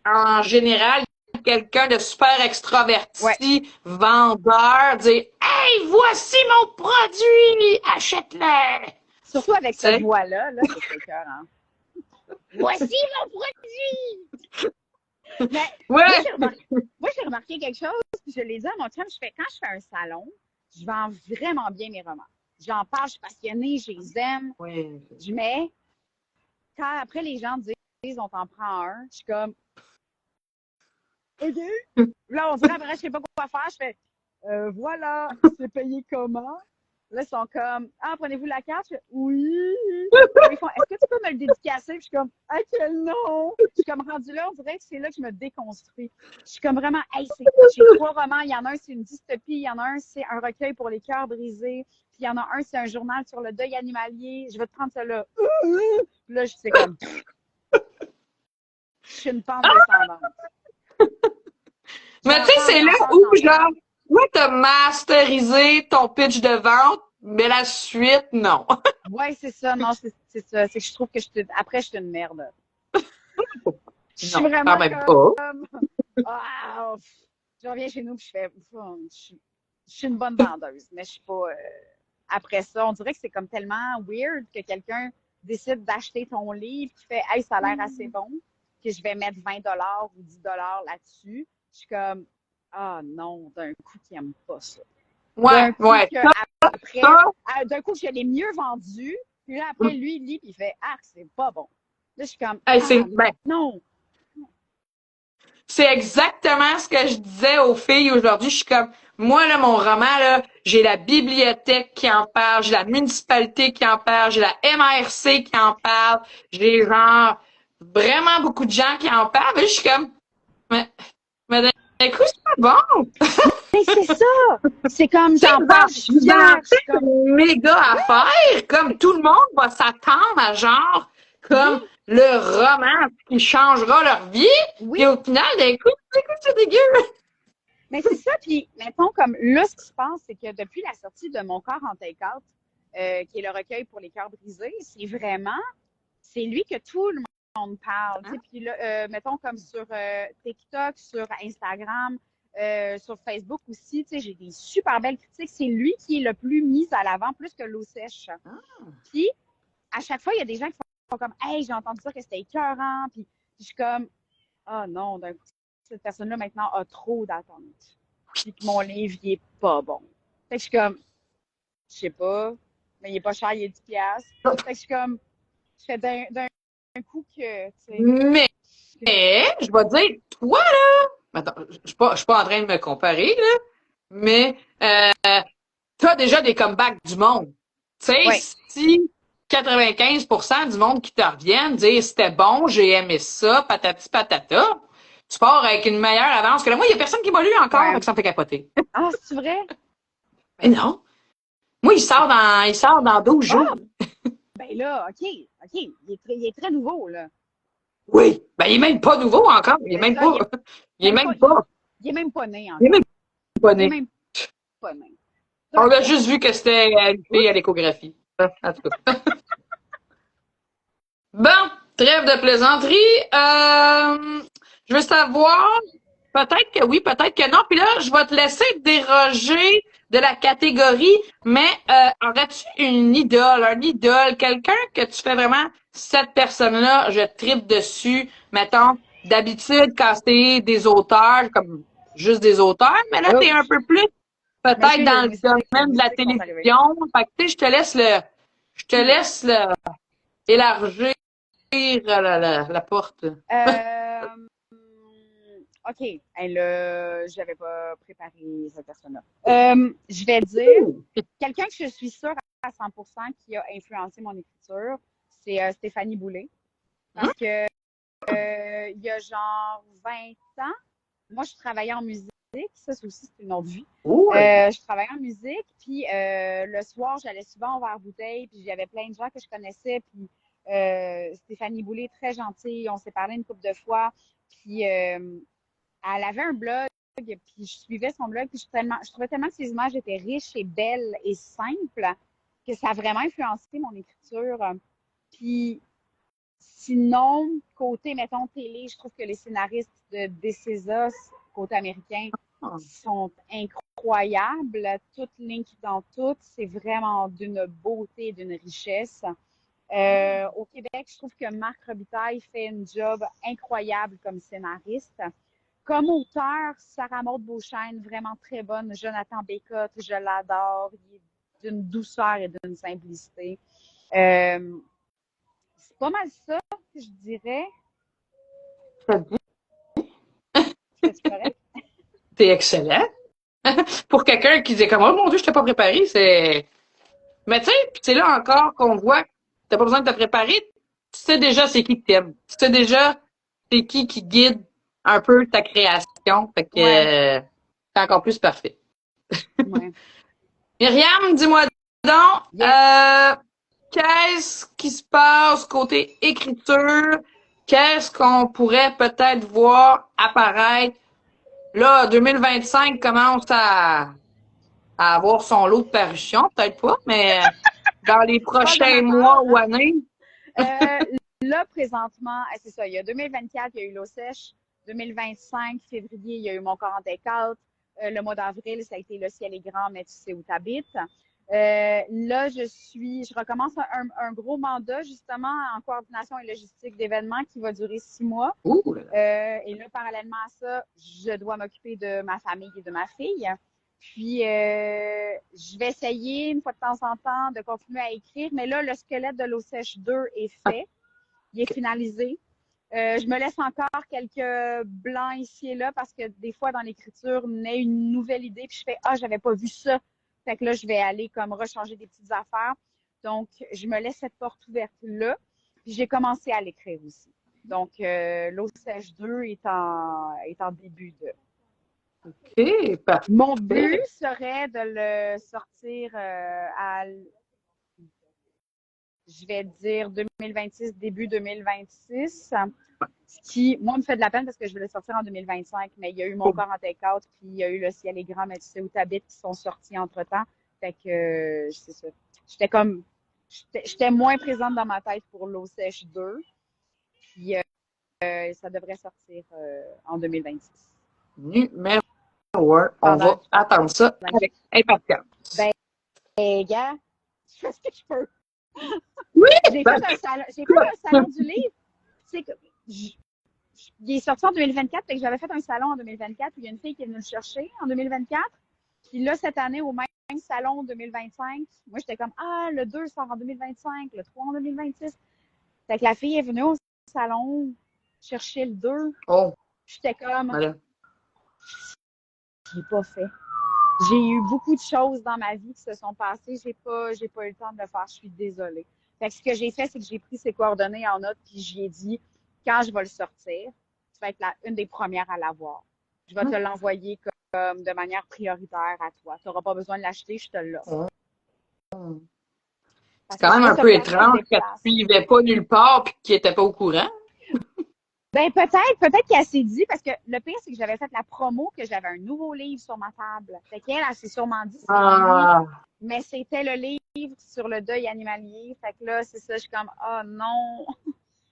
en général quelqu'un de super extraverti, vendeur, dire hey, voici mon produit, achète-le. Surtout avec cette voix-là, c'est cœur, hein. Voici mon produit! Mais moi, j'ai remarqué quelque chose, puis je l'ai dit à mon chum, quand je fais un salon, je vends vraiment bien mes romans. J'en parle, je suis passionnée, je les aime. Oui. Mais quand après les gens disent on t'en prend un, je suis comme OK. Là, on dirait après, je sais pas quoi faire. Je fais voilà, c'est payé comment? Là, ils sont comme prenez-vous la carte? Je fais oui. Ils font est-ce que tu peux me le dédicacer? Puis je suis comme quel nom? Je suis comme rendue là, on dirait que c'est là que je me déconstruis. Je suis comme vraiment, j'ai 3 romans. Il y en a un, c'est une dystopie. Il y en a un, c'est un recueil pour les cœurs brisés. Puis il y en a un, c'est un journal sur le deuil animalier. Je vais te prendre celle-là. Puis là, je sais comme je suis une pente descendante. Mais tu sais, c'est là où, genre, ouais, t'as masterisé ton pitch de vente, mais la suite, non. Ouais, c'est ça. Non, c'est ça. C'est que je trouve que après, je suis une merde. Je suis vraiment comme... je reviens chez nous et je fais... Je suis une bonne vendeuse, mais je suis pas... Après ça, on dirait que c'est comme tellement weird que quelqu'un décide d'acheter ton livre qui fait « Hey, ça a l'air assez bon, que je vais mettre 20 $ ou 10 $ là-dessus. » Je suis comme non, d'un coup, qui n'aime pas ça. Ouais. D'un coup, je l'ai mieux vendu. Puis là, après, lui, il lit, puis il fait c'est pas bon. Là, je suis comme non. C'est exactement ce que je disais aux filles aujourd'hui. Je suis comme, moi, là, mon roman, là, j'ai la bibliothèque qui en parle, j'ai la municipalité qui en parle, j'ai la MRC qui en parle, j'ai genre vraiment beaucoup de gens qui en parlent. Mais je suis comme, mais d'un coup, c'est pas bon. Mais c'est ça! C'est comme, j'en parle, je suis fière. C'est une méga affaire. Comme tout le monde va s'attendre à genre, comme le roman qui changera leur vie. Et au final, d'un coup, c'est dégueu. Mais c'est ça. Puis, mettons, comme là, ce qui se passe, c'est que depuis la sortie de Mon corps en take-out, qui est le recueil pour les cœurs brisés, c'est lui que tout le monde parle. Puis là, mettons, comme sur TikTok, sur Instagram, sur Facebook aussi, j'ai des super belles critiques. C'est lui qui est le plus mis à l'avant, plus que L'eau sèche. Puis, à chaque fois, il y a des gens qui font comme « Hey, j'ai entendu ça que c'était écœurant. » Puis je suis comme « Ah non, d'un coup, cette personne-là, maintenant, a trop d'attentes. Puis que mon livre, il est pas bon. » Fait que je suis comme « Je sais pas, mais il est pas cher, il est 10$. » Fait que je suis comme je fais d'un coup que, tu sais... Mais, je vais dire, toi, là, attends, je suis pas en train de me comparer, là, mais t'as déjà des comebacks du monde. Tu sais, si 95% du monde qui te reviennent dire c'était bon, j'ai aimé ça, patati patata, tu pars avec une meilleure avance que là. Moi, il y a personne qui m'a lu encore, Ouais. fait que ça me fait capoter. Ah, c'est vrai? Mais non. Moi, il sort dans 12 Ah, jours. ben là, OK. Il est très nouveau, là. Oui. Ben, il est même pas nouveau encore. Il est C'est même ça, pas. Il est même pas, même pas. il est même pas né Il est encore. même pas Il est né. même pas né. On a OK. juste vu que c'était une fille à l'échographie. En tout cas. Bon, trêve de plaisanterie. Je veux savoir, peut-être que oui, peut-être que non. Puis là, je vais te laisser déroger de la catégorie, mais aurais-tu une idole, un idole, quelqu'un que tu fais vraiment, cette personne-là, je tripe dessus, mettons, d'habitude, quand c'est des auteurs, comme juste des auteurs, mais là, t'es Oh, un peu plus mais peut-être dans le les domaine de la moustiques sont arrivés. télévision. Fait que, tu sais, je te laisse élargir la porte. Euh, OK. Hey, là, j'avais pas préparé cette personne-là. Je vais dire quelqu'un que je suis sûre à 100% qui a influencé mon écriture, c'est Stéphanie Boulay. Hum? Parce que il y a genre 20 ans, moi, je travaillais en musique. Ça, c'est aussi c'est une autre vie. Ouais. Je travaillais en musique, puis le soir, j'allais souvent au verre-bouteille, puis il y avait plein de gens que je connaissais, puis Stéphanie Boulay, très gentille, on s'est parlé une couple de fois, puis elle avait un blog, puis je suivais son blog, puis je trouvais tellement que ses images étaient riches et belles et simples que ça a vraiment influencé mon écriture. Puis sinon, côté, mettons, télé, je trouve que les scénaristes de This Is Us, côté américain, sont incroyables. Toute ligne dans toute, c'est vraiment d'une beauté et d'une richesse. Au Québec, je trouve que Marc Robitaille fait un job incroyable comme scénariste. Comme auteur, Sarah Maud Beauchesne, vraiment très bonne. Jonathan Bécotte, je l'adore. Il est d'une douceur et d'une simplicité. C'est pas mal ça que je dirais. C'est correct? T'es excellent. Pour quelqu'un qui disait comme, oh mon Dieu, je t'ai pas préparé, c'est. Mais tu sais, puis c'est là encore qu'on voit que t'as pas besoin de te préparer. Tu sais déjà c'est qui que t'aimes. Tu sais déjà c'est qui guide un peu ta création. Fait que Ouais, c'est encore plus parfait. ouais. Myriam, dis-moi donc, Yes. qu'est-ce qui se passe côté écriture? Qu'est-ce qu'on pourrait peut-être voir apparaître? Là, 2025 commence à avoir son lot de parutions, peut-être pas, mais dans les Pas de prochains ma mois part, ou hein? années. Là, présentement, c'est ça. Il y a 2024, il y a eu l'eau sèche. 2025, février, il y a eu Mon corps en take-out. Le mois d'avril, ça a été Le ciel est grand, mais tu sais où t'habites. Là, je recommence un gros mandat, justement, en coordination et logistique d'événements qui va durer 6 mois. Ouh, Et là, parallèlement à ça, je dois m'occuper de ma famille et de ma fille. Puis, je vais essayer, une fois de temps en temps, de continuer à écrire. Mais là, le squelette de l'eau sèche 2 est fait. Il est finalisé. Je me laisse encore quelques blancs ici et là parce que des fois, dans l'écriture, on a une nouvelle idée puis je fais « Ah, j'avais pas vu ça. » Fait que là, je vais aller comme rechanger des petites affaires. Donc, je me laisse cette porte ouverte-là. Puis, j'ai commencé à l'écrire aussi. Donc, l'eau sèche 2 est en début de. OK, Mon but parfait. serait de le sortir je vais dire 2026, début 2026. Ce qui, moi, me fait de la peine parce que je vais le sortir en 2025, mais il y a eu Mon corps en take-out, puis il y a eu Le ciel est grand, mais tu sais où t'habites, qui sont sortis entre-temps. Fait que, c'est ça. J'étais moins présente dans ma tête pour L'eau sèche 2, puis ça devrait sortir en 2026. Numéro 1. On Pendant va attendre ça avec impatience. Ben, gars, je fais ce que je peux. Oui! J'ai fait un salon du livre. Tu sais, il est sorti en 2024, fait que j'avais fait un salon en 2024 où il y a une fille qui est venue le chercher en 2024. Puis là, cette année, au même salon 2025, moi, j'étais comme, ah, le 2 sort en 2025, le 3 en 2026. Fait que la fille est venue au salon chercher le 2. Oh, J'étais comme, voilà. je l'ai pas fait. J'ai eu beaucoup de choses dans ma vie qui se sont passées. J'ai pas eu le temps de le faire. Je suis désolée. Fait que ce que j'ai fait, c'est que j'ai pris ses coordonnées en note puis j'y ai dit, quand je vais le sortir, de toute vas être une des premières à l'avoir. Je vais te l'envoyer comme de manière prioritaire à toi. Tu n'auras pas besoin de l'acheter, je te l'offre. C'est Parce que quand même sinon, un tu as peu personne qui se étrange qu'elle déplace. ne suivait pas nulle part puis qu'il n'était pas au courant. Ben peut-être qu'elle s'est dit, parce que le pire, c'est que j'avais fait la promo que j'avais un nouveau livre sur ma table. Fait qu'elle, elle s'est sûrement dit, c'est lui. Mais c'était le livre sur le deuil animalier. Fait que là, c'est ça, je suis comme, oh non!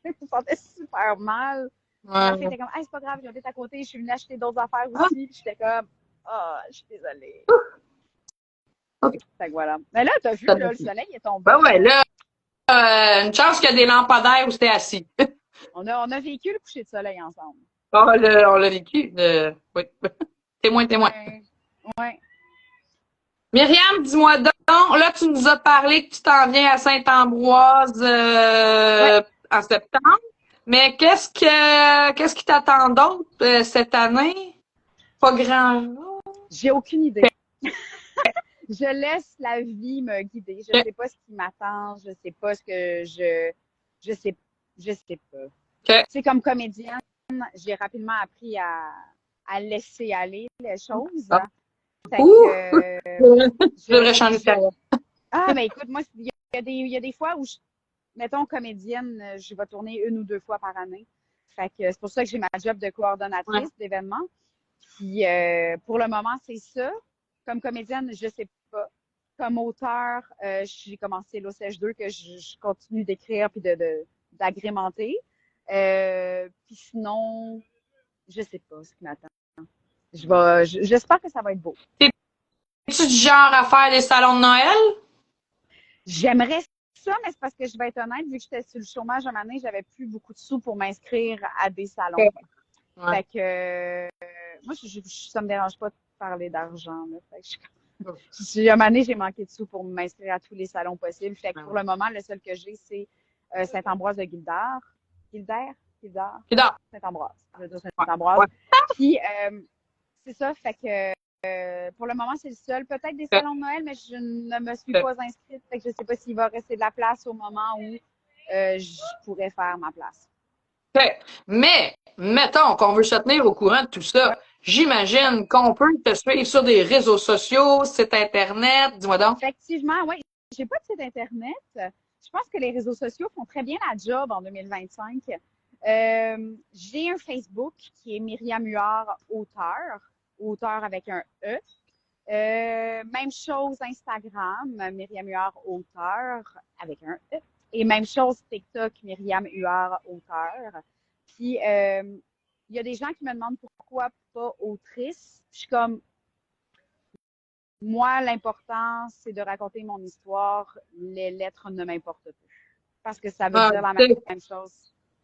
Je me sentais super mal. La fille était comme, hey, c'est pas grave, j'habite à côté, je suis venue acheter d'autres affaires aussi. Puis j'étais comme, oh, je suis désolée. Okay. Fait que voilà. Mais là, t'as vu, là, le soleil est tombé. Ben ouais, là, une chance qu'il y a des lampadaires où c'était assis. On a vécu le coucher de soleil ensemble. On l'a vécu. Oui. Témoin. Ouais. Myriam, dis-moi donc, là, tu nous as parlé que tu t'en viens à Saint-Ambroise en septembre. Mais qu'est-ce qui t'attend d'autre cette année? Pas grand-chose. J'ai aucune idée. Je laisse la vie me guider. Je sais pas ce qui m'attend. Je sais pas ce que je sais pas. Okay. Tu sais, comme comédienne, j'ai rapidement appris à laisser aller les choses. Fait que, je devrais changer de carrière. Ah, mais écoute, moi, il y a des fois où, mettons, comédienne, je vais tourner 1 ou 2 fois par année. Fait que c'est pour ça que j'ai ma job de coordonnatrice d'événements. Puis, pour le moment, c'est ça. Comme comédienne, je sais pas. Comme auteur, j'ai commencé l'OCH 2 que je continue d'écrire puis d'agrémenter. Puis sinon, je sais pas ce qui m'attend. J'espère que ça va être beau. Es-tu du genre à faire des salons de Noël? J'aimerais ça, mais c'est parce que je vais être honnête, vu que j'étais sur le chômage un moment donné, j'avais plus beaucoup de sous pour m'inscrire à des salons. Ouais. Fait que moi, ça me dérange pas de parler d'argent. Fait que un moment donné, j'ai manqué de sous pour m'inscrire à tous les salons possibles. Fait que pour le moment, le seul que j'ai, c'est Saint-Ambroise de Gildare. Gildare? Saint-Ambroise. Je veux dire Saint-Ambroise. Ouais. Puis, c'est ça, fait que pour le moment, c'est le seul. Peut-être des salons de Noël, mais je ne me suis pas inscrite. Fait que je ne sais pas s'il va rester de la place au moment où je pourrais faire ma place. Mais, mettons qu'on veut se tenir au courant de tout ça. J'imagine qu'on peut te suivre sur des réseaux sociaux, site Internet. Dis-moi donc. Effectivement, oui. J'ai pas de site Internet. Je pense que les réseaux sociaux font très bien la job en 2025. J'ai un Facebook qui est Myriam Huard, auteur avec un E. Même chose Instagram, Myriam Huard, auteur avec un E. Et même chose TikTok, Myriam Huard, auteur. Puis, il y a des gens qui me demandent pourquoi pas autrice. Je suis comme, moi, l'important, c'est de raconter mon histoire. Les lettres ne m'importent plus. Parce que ça veut dire la même chose.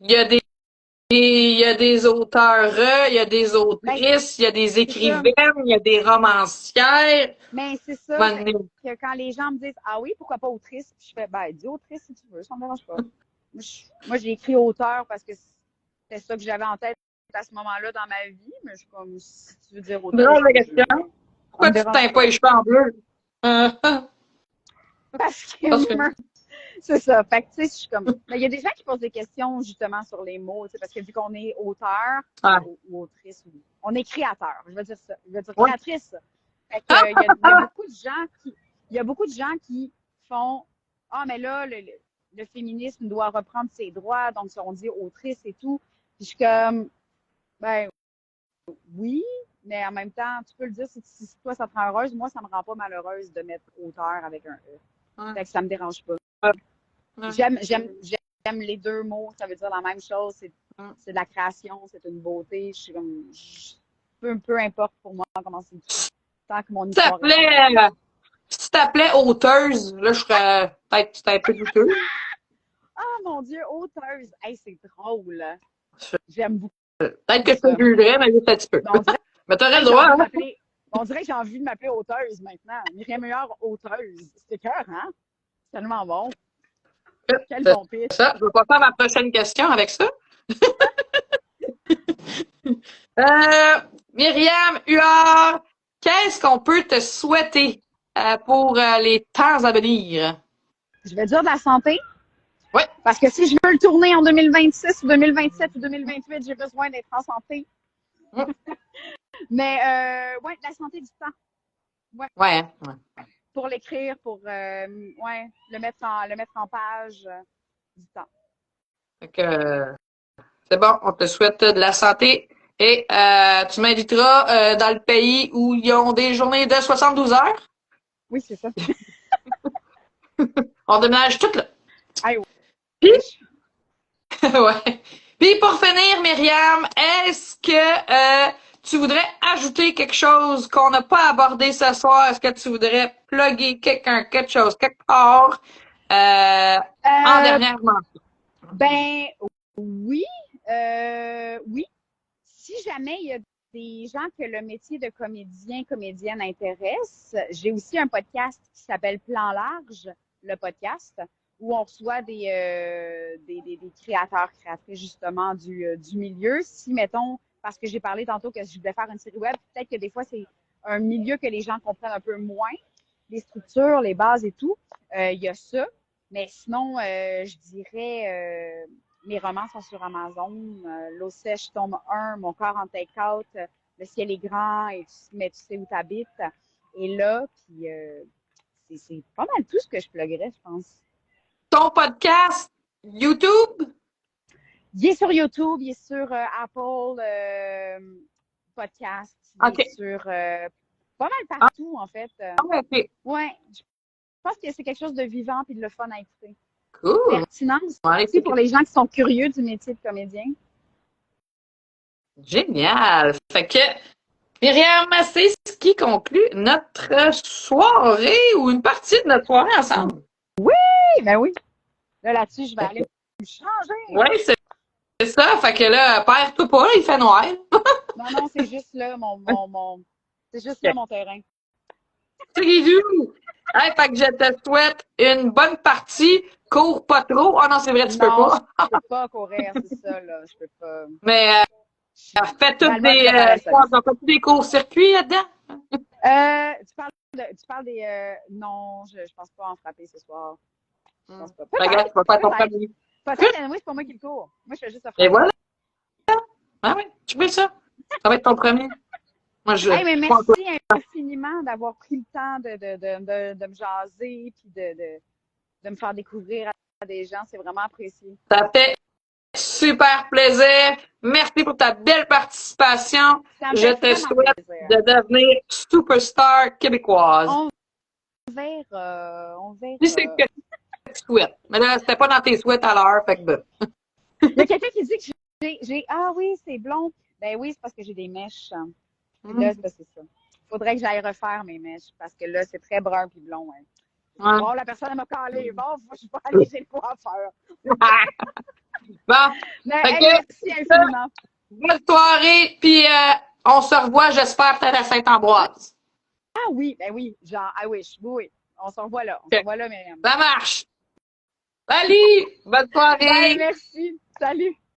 Il y a des auteurs, il y a des autrices, il y a des écrivaines, il y a des romancières. Mais c'est ça, que quand les gens me disent « Ah oui, pourquoi pas autrice? » Puis je fais « Ben, dis autrice si tu veux, ça me dérange pas. » Moi, j'ai écrit auteur parce que c'était ça que j'avais en tête à ce moment-là dans ma vie, mais je suis comme, si tu veux dire auteur. Non, la question. Pourquoi tu teins pas les cheveux en bleu? Parce que c'est ça. Fait que, tu sais, je suis comme. Mais il y a des gens qui posent des questions, justement, sur les mots, tu sais, parce que vu qu'on est auteur ou autrice, on est créateur. Je veux dire ça. Je veux dire créatrice. Fait que, il y a beaucoup de gens qui font Ah, mais là, le féminisme doit reprendre ses droits, donc on dit autrice et tout. Puis je suis comme, ben, oui, mais en même temps, tu peux le dire si toi, ça te rend heureuse. Moi, ça me rend pas malheureuse de mettre auteur avec un E. Fait que ça me dérange pas. J'aime les deux mots, ça veut dire la même chose. C'est de la création, c'est une beauté. Je suis comme, peu importe pour moi comment c'est écrit. Tant que mon histoire si tu t'appelais auteuse, là, je serais peut-être un peu douteuse. Ah, mon Dieu, auteuse. Hey, c'est drôle. J'aime beaucoup. Peut-être que je te jugerais, mais juste un petit peu. Mais t'aurais le droit, hein? On dirait que j'ai envie de m'appeler auteuse maintenant. Myriam Huard, auteuse. C'est cœur, hein? C'est tellement bon. Quel bon pitch. Ça, je vais pas faire ma prochaine question avec ça. Myriam Huard, qu'est-ce qu'on peut te souhaiter pour les temps à venir? Je vais dire de la santé. Oui. Parce que si je veux le tourner en 2026 ou 2027 ou 2028, j'ai besoin d'être en santé. Mais ouais, la santé du temps. Ouais. Ouais. Pour l'écrire, pour ouais, le mettre en page du temps. Fait que, c'est bon, on te souhaite de la santé et tu m'inviteras dans le pays où ils ont des journées de 72 heures. Oui, c'est ça. On déménage tout là. Aïe, Puis, wesh. ouais. Puis pour finir, Myriam, est-ce que tu voudrais ajouter quelque chose qu'on n'a pas abordé ce soir? Est-ce que tu voudrais plugger quelqu'un, quelque chose, quelque part en dernière mention? Ben oui, oui. Si jamais il y a des gens que le métier de comédien, comédienne intéresse, j'ai aussi un podcast qui s'appelle Plan Large, le podcast, où on reçoit des créateurs, créatrices justement du milieu. Si, mettons, parce que j'ai parlé tantôt que je voulais faire une série web, peut-être que des fois, c'est un milieu que les gens comprennent un peu moins, les structures, les bases et tout. Il y a ça. Mais sinon, je dirais, mes romans sont sur Amazon. L'eau sèche, tome 1, Mon corps en take-out, Le ciel est grand, mais tu sais où t'habites. Et là, puis c'est pas mal tout ce que je pluguerais, je pense. Ton podcast, YouTube? Il est sur YouTube, il est sur Apple Podcast, il OK. est sur pas mal partout, en fait. OK. Ouais, je pense que c'est quelque chose de vivant et de le fun à écouter. Cool. Pertinent aussi pour les gens qui sont curieux du métier de comédien. Génial. Fait que, Myriam, c'est ce qui conclut notre soirée ou une partie de notre soirée ensemble. Oui, ben oui. Là-dessus, je vais aller me changer. Oui, c'est ça. Fait que là, perds-toi pas, il fait noir. Non, c'est juste là c'est juste là mon terrain. Tridou! Hey, fait que je te souhaite une bonne partie. Cours pas trop. Ah non, c'est vrai, tu peux Non, pas. je peux pas courir, c'est ça, là. Je peux pas. Mais fais toutes des courts-circuits là-dedans. Tu parles des. Non, je pense pas en frapper ce soir. Je pense pas. Regarde, tu vas faire ton premier. Peut-être, oui, c'est pas moi qui le cours. Moi, je fais juste le frapper. Et voilà. Ah oui, tu fais ça. Ça va être ton premier. Moi, Hey, mais merci infiniment d'avoir pris le temps de me jaser puis de me faire découvrir à des gens. C'est vraiment apprécié. Ça fait super plaisir. Merci pour ta belle participation. Je te souhaite de devenir superstar québécoise. On verra. Si c'est ce que tu souhaites. Mais là, c'était pas dans tes souhaits à l'heure, fait que bon. Il y a quelqu'un qui dit que j'ai. Ah oui, c'est blond. Ben oui, c'est parce que j'ai des mèches. Là, c'est ça. Faudrait que j'aille refaire mes mèches parce que là, c'est très brun puis blond. Hein. Bon, la personne m'a calé. Bon, je vais aller chez le coiffeur. Bon. Mais, merci infiniment. Bonne soirée, puis on se revoit, j'espère, peut-être à Saint-Ambroise. Ah oui, ben oui, genre, I wish. Oui. On se revoit là. On se revoit là, Myriam. Ça marche. Salut! Bonne soirée! Bye, merci. Salut.